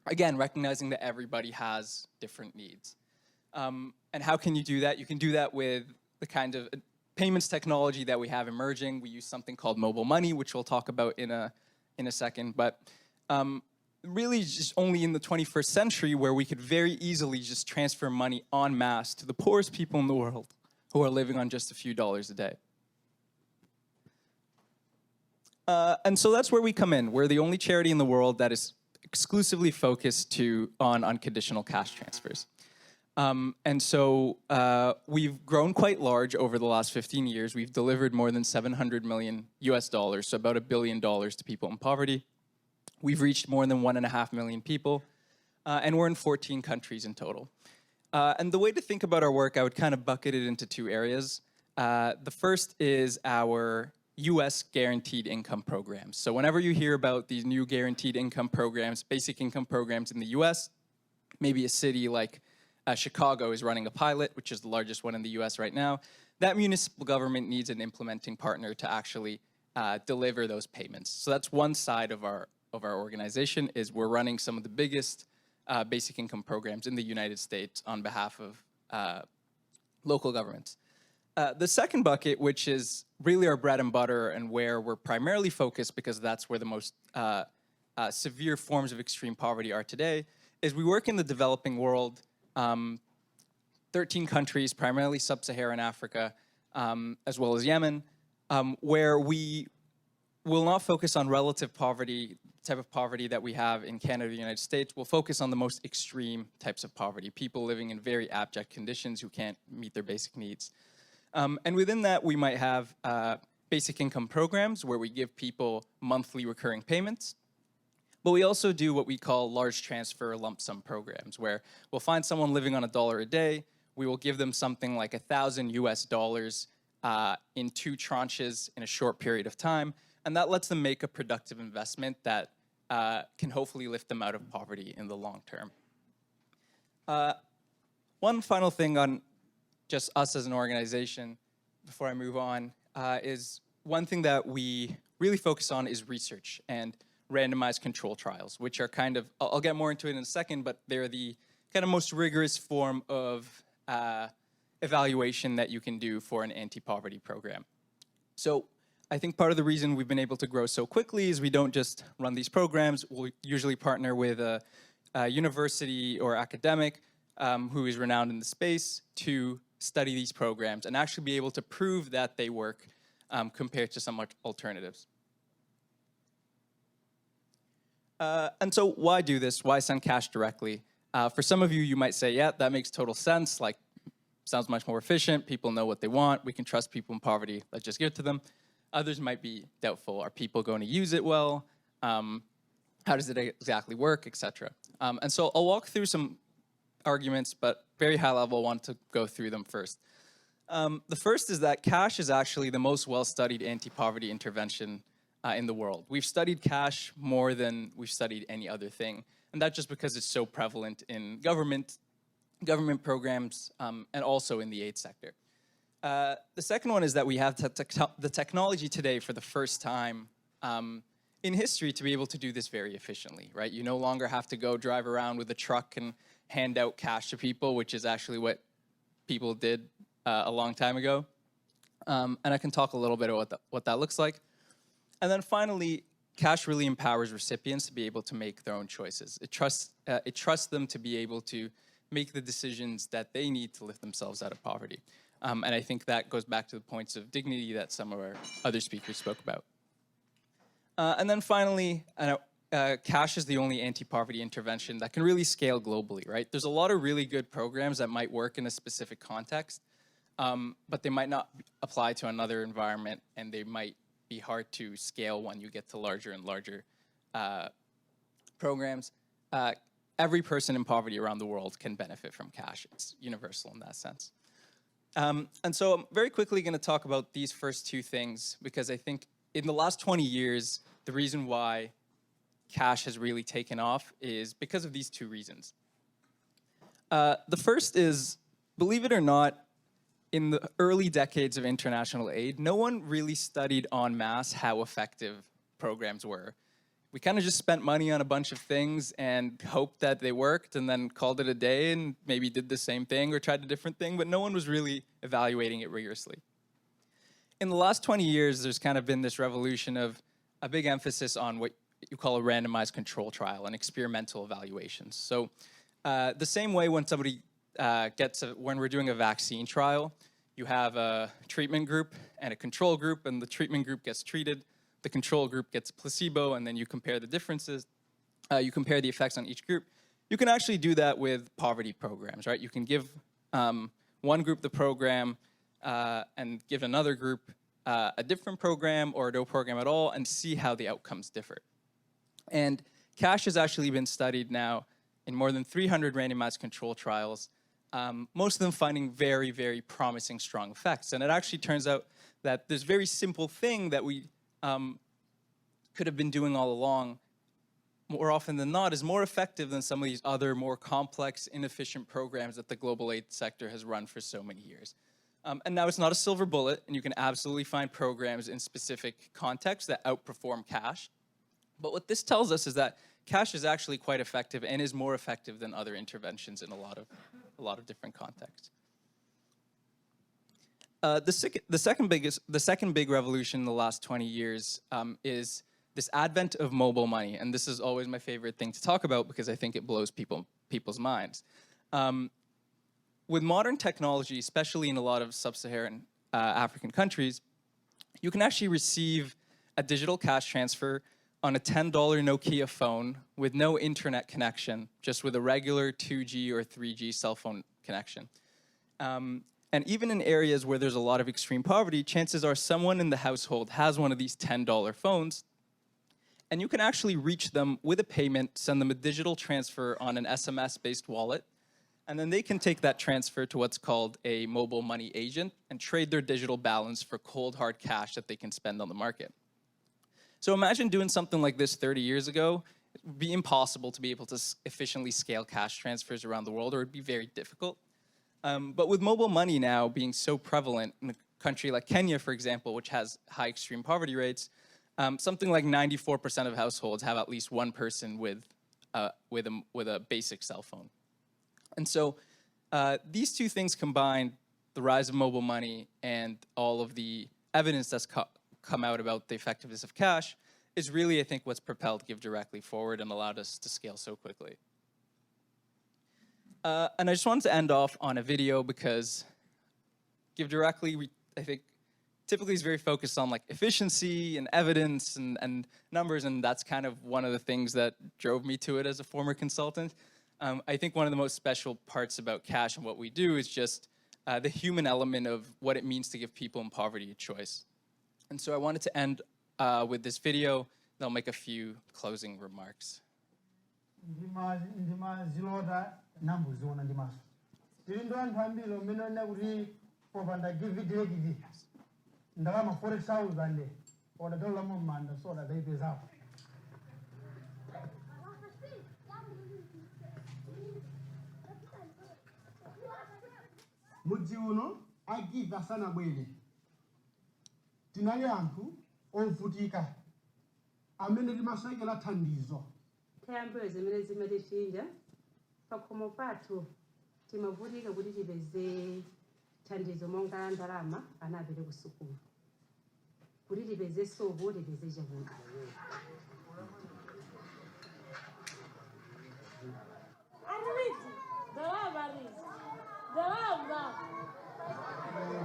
Again, recognizing that everybody has different needs. And how can you do that? You can do that with the kind of payments technology that we have emerging. We use something called mobile money, which we'll talk about in a second. But really just only in the 21st century where we could very easily just transfer money en masse to the poorest people in the world who are living on just a few dollars a day. And so that's where we come in. We're the only charity in the world that is exclusively focused on unconditional cash transfers. And so we've grown quite large over the last 15 years. We've delivered more than $700 million US, so about $1 billion to people in poverty. We've reached more than 1.5 million people, and we're in 14 countries in total. And the way to think about our work, I would kind of bucket it into two areas. The first is our US guaranteed income programs. So whenever you hear about these new guaranteed income programs, basic income programs in the US, maybe a city like Chicago is running a pilot, which is the largest one in the US right now, that municipal government needs an implementing partner to actually deliver those payments. So that's one side of our organization, is we're running some of the biggest basic income programs in the United States on behalf of local governments. The second bucket, which is really our bread and butter and where we're primarily focused because that's where the most severe forms of extreme poverty are today, is we work in the developing world, 13 countries, primarily sub-Saharan Africa, as well as Yemen, where we will not focus on relative poverty, type of poverty that we have in Canada or the United States. We'll focus on the most extreme types of poverty, people living in very abject conditions who can't meet their basic needs. And within that, we might have basic income programs where we give people monthly recurring payments. But we also do what we call large transfer lump sum programs, where we'll find someone living on $1 a day. We will give them something like $1,000 US in 2 tranches in a short period of time. And that lets them make a productive investment that can hopefully lift them out of poverty in the long term. One final thing on just us as an organization before I move on is one thing that we really focus on is research and randomized control trials, which are kind of, I'll get more into it in a second, but they're the kind of most rigorous form of evaluation that you can do for an anti-poverty program. So I think part of the reason we've been able to grow so quickly is we don't just run these programs. We'll usually partner with a university or academic who is renowned in the space to study these programs and actually be able to prove that they work compared to some alternatives. And so why do this? Why send cash directly? For some of you, you might say, yeah, that makes total sense. Like, sounds much more efficient. People know what they want. We can trust people in poverty. Let's just give it to them. Others might be doubtful. Are people going to use it well? How does it exactly work, et cetera? And so I'll walk through some arguments, but very high level, I want to go through them first. The first is that cash is actually the most well-studied anti-poverty intervention in the world. We've studied cash more than we've studied any other thing, and that's just because it's so prevalent in government programs, and also in the aid sector. The second one is that we have the technology today for the first time in history to be able to do this very efficiently, right? You no longer have to go drive around with a truck and hand out cash to people, which is actually what people did a long time ago. And I can talk a little bit about what that looks like. And then finally, cash really empowers recipients to be able to make their own choices. It trusts them to be able to make the decisions that they need to lift themselves out of poverty. And I think that goes back to the points of dignity that some of our other speakers spoke about. And then finally, cash is the only anti-poverty intervention that can really scale globally, right? There's a lot of really good programs that might work in a specific context, but they might not apply to another environment, and they might be hard to scale when you get to larger and larger programs. Every person in poverty around the world can benefit from cash. It's universal in that sense. And so I'm very quickly going to talk about these first two things, because I think in the last 20 years, the reason why cash has really taken off is because of these two reasons. The first is, believe it or not, in the early decades of international aid, no one really studied en masse how effective programs were. We kind of just spent money on a bunch of things and hoped that they worked, and then called it a day and maybe did the same thing or tried a different thing, but no one was really evaluating it rigorously. In the last 20 years, there's kind of been this revolution of a big emphasis on what you call a randomized control trial and experimental evaluations. So the same way when somebody when we're doing a vaccine trial, you have a treatment group and a control group, and the treatment group gets treated, the control group gets placebo, and then you compare the differences, you compare the effects on each group. You can actually do that with poverty programs, right? You can give one group the program and give another group a different program or no program at all, and see how the outcomes differ. And cash has actually been studied now in more than 300 randomized control trials, most of them finding very, very promising, strong effects. And it actually turns out that this very simple thing that we could have been doing all along, more often than not, is more effective than some of these other more complex, inefficient programs that the global aid sector has run for so many years. And now it's not a silver bullet, and you can absolutely find programs in specific contexts that outperform cash. But what this tells us is that cash is actually quite effective and is more effective than other interventions in a lot of different contexts. The second big revolution in the last 20 years is this advent of mobile money, and this is always my favorite thing to talk about because I think it blows people's minds. With modern technology, especially in a lot of sub-Saharan African countries, you can actually receive a digital cash transfer on a $10 Nokia phone with no internet connection, just with a regular 2G or 3G cell phone connection. And even in areas where there's a lot of extreme poverty, chances are someone in the household has one of these $10 phones, and you can actually reach them with a payment, send them a digital transfer on an SMS-based wallet, and then they can take that transfer to what's called a mobile money agent and trade their digital balance for cold, hard cash that they can spend on the market. So imagine doing something like this 30 years ago. It would be impossible to be able to efficiently scale cash transfers around the world, or it would be very difficult. But with mobile money now being so prevalent in a country like Kenya, for example, which has high extreme poverty rates, something like 94% of households have at least one person with a basic cell phone. And so these two things combined, the rise of mobile money and all of the evidence that's come out about the effectiveness of cash, is really, I think, what's propelled GiveDirectly forward and allowed us to scale so quickly. And I just wanted to end off on a video because GiveDirectly, I think, typically is very focused on like efficiency and evidence and numbers, and that's kind of one of the things that drove me to it as a former consultant. I think one of the most special parts about cash and what we do is just the human element of what it means to give people in poverty a choice. And so I wanted to end with this video, then I'll make a few closing remarks. for the GiveDirectly. Ndalama 40,000 or the dollar man so that they deserve. Mudzi uno agiva sana bwere. Tinali anthu ovutika amene timaswekera thandizo. Tayambo zimene zimatichinja pakhomo pathu timavutika kuti tipeze thandizo monga ndalama ana apite ku sukulu kuti tipeze sopo tipeze chakudya.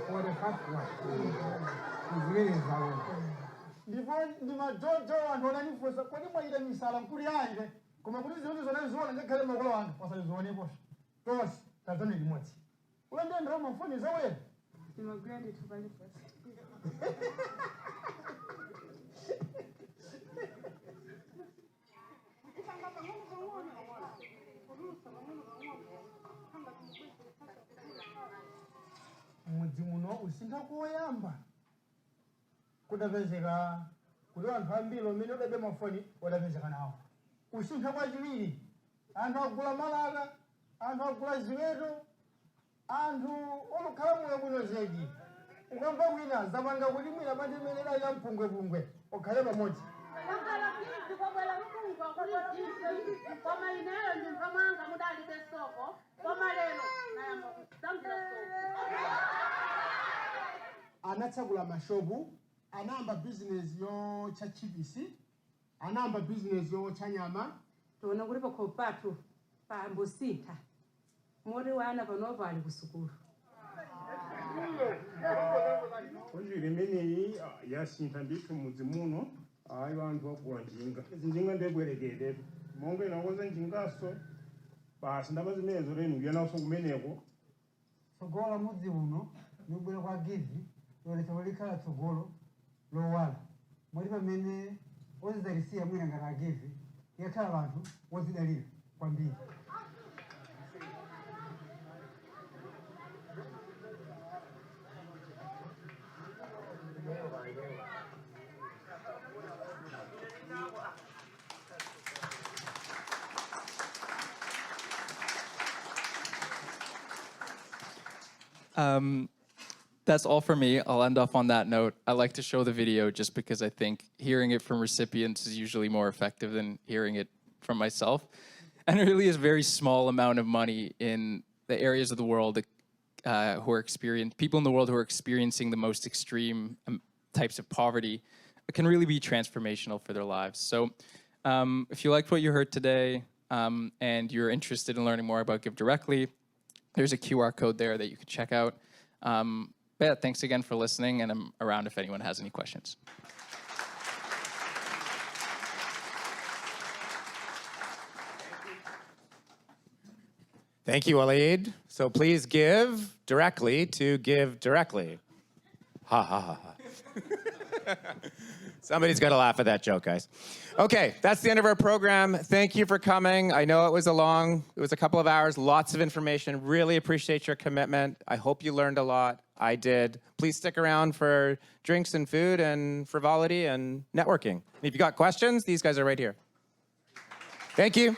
For the first one, it's really valuable. Ndipo ndimajojo anthu ananifunsa kodi mwaita misala mkuli yanje koma kuti zinthu zonaziona ngakhale makolo anga pasalizionepo tonse tazone limodzi ulende ndalama mfoni zawera Timagwira ndithu pali first. mudzi muno usintha koyamba kudapezeka kuti anthu ambiri amene odabe mafoni odapezeka nawo usintha kwachiwiri anthu agula malata anthu agula ziweto anthu olukhala moyo bwino zedi ukamva kwina zapanga kuti mwina banja imene dali la mpungwepungwe okhale pamodzi anatsagula mashopu anayamba bizinesi yocha chipisi anayamba bizinesi yocha nyama Tiona kuti pakhomo pathu pambosintha moti wana panopo ali ku sukulu. Konjiri imeneyi yasintha ndithu mudzi muno ayi vanthu vakuwa njinga izi njinga ndebwerekete monga inakonza njingaso basi ndaba zimenezo lenu kuyenanso kumeneko tsogolo mudzi uno nikubwera kwa givi lolesa likhala tsogolo lowala moti pamene ozidalisiya mwina ngati agivi yakhala vanthu wozidalira kwambiri. That's all for me. I'll end off on that note. I like to show the video just because I think hearing it from recipients is usually more effective than hearing it from myself. And it really is a very small amount of money in the areas of the world people in the world who are experiencing the most extreme types of poverty. It can really be transformational for their lives. So if you liked what you heard today and you're interested in learning more about GiveDirectly, there's a QR code there that you can check out. But yeah, thanks again for listening, and I'm around if anyone has any questions. Thank you, Walid. So please give directly to GiveDirectly. Ha ha ha ha. Somebody's got to laugh at that joke, guys. Okay, that's the end of our program. Thank you for coming. I know it was a couple of hours, lots of information. Really appreciate your commitment. I hope you learned a lot. I did. Please stick around for drinks and food and frivolity and networking. And if you got questions, these guys are right here. Thank you.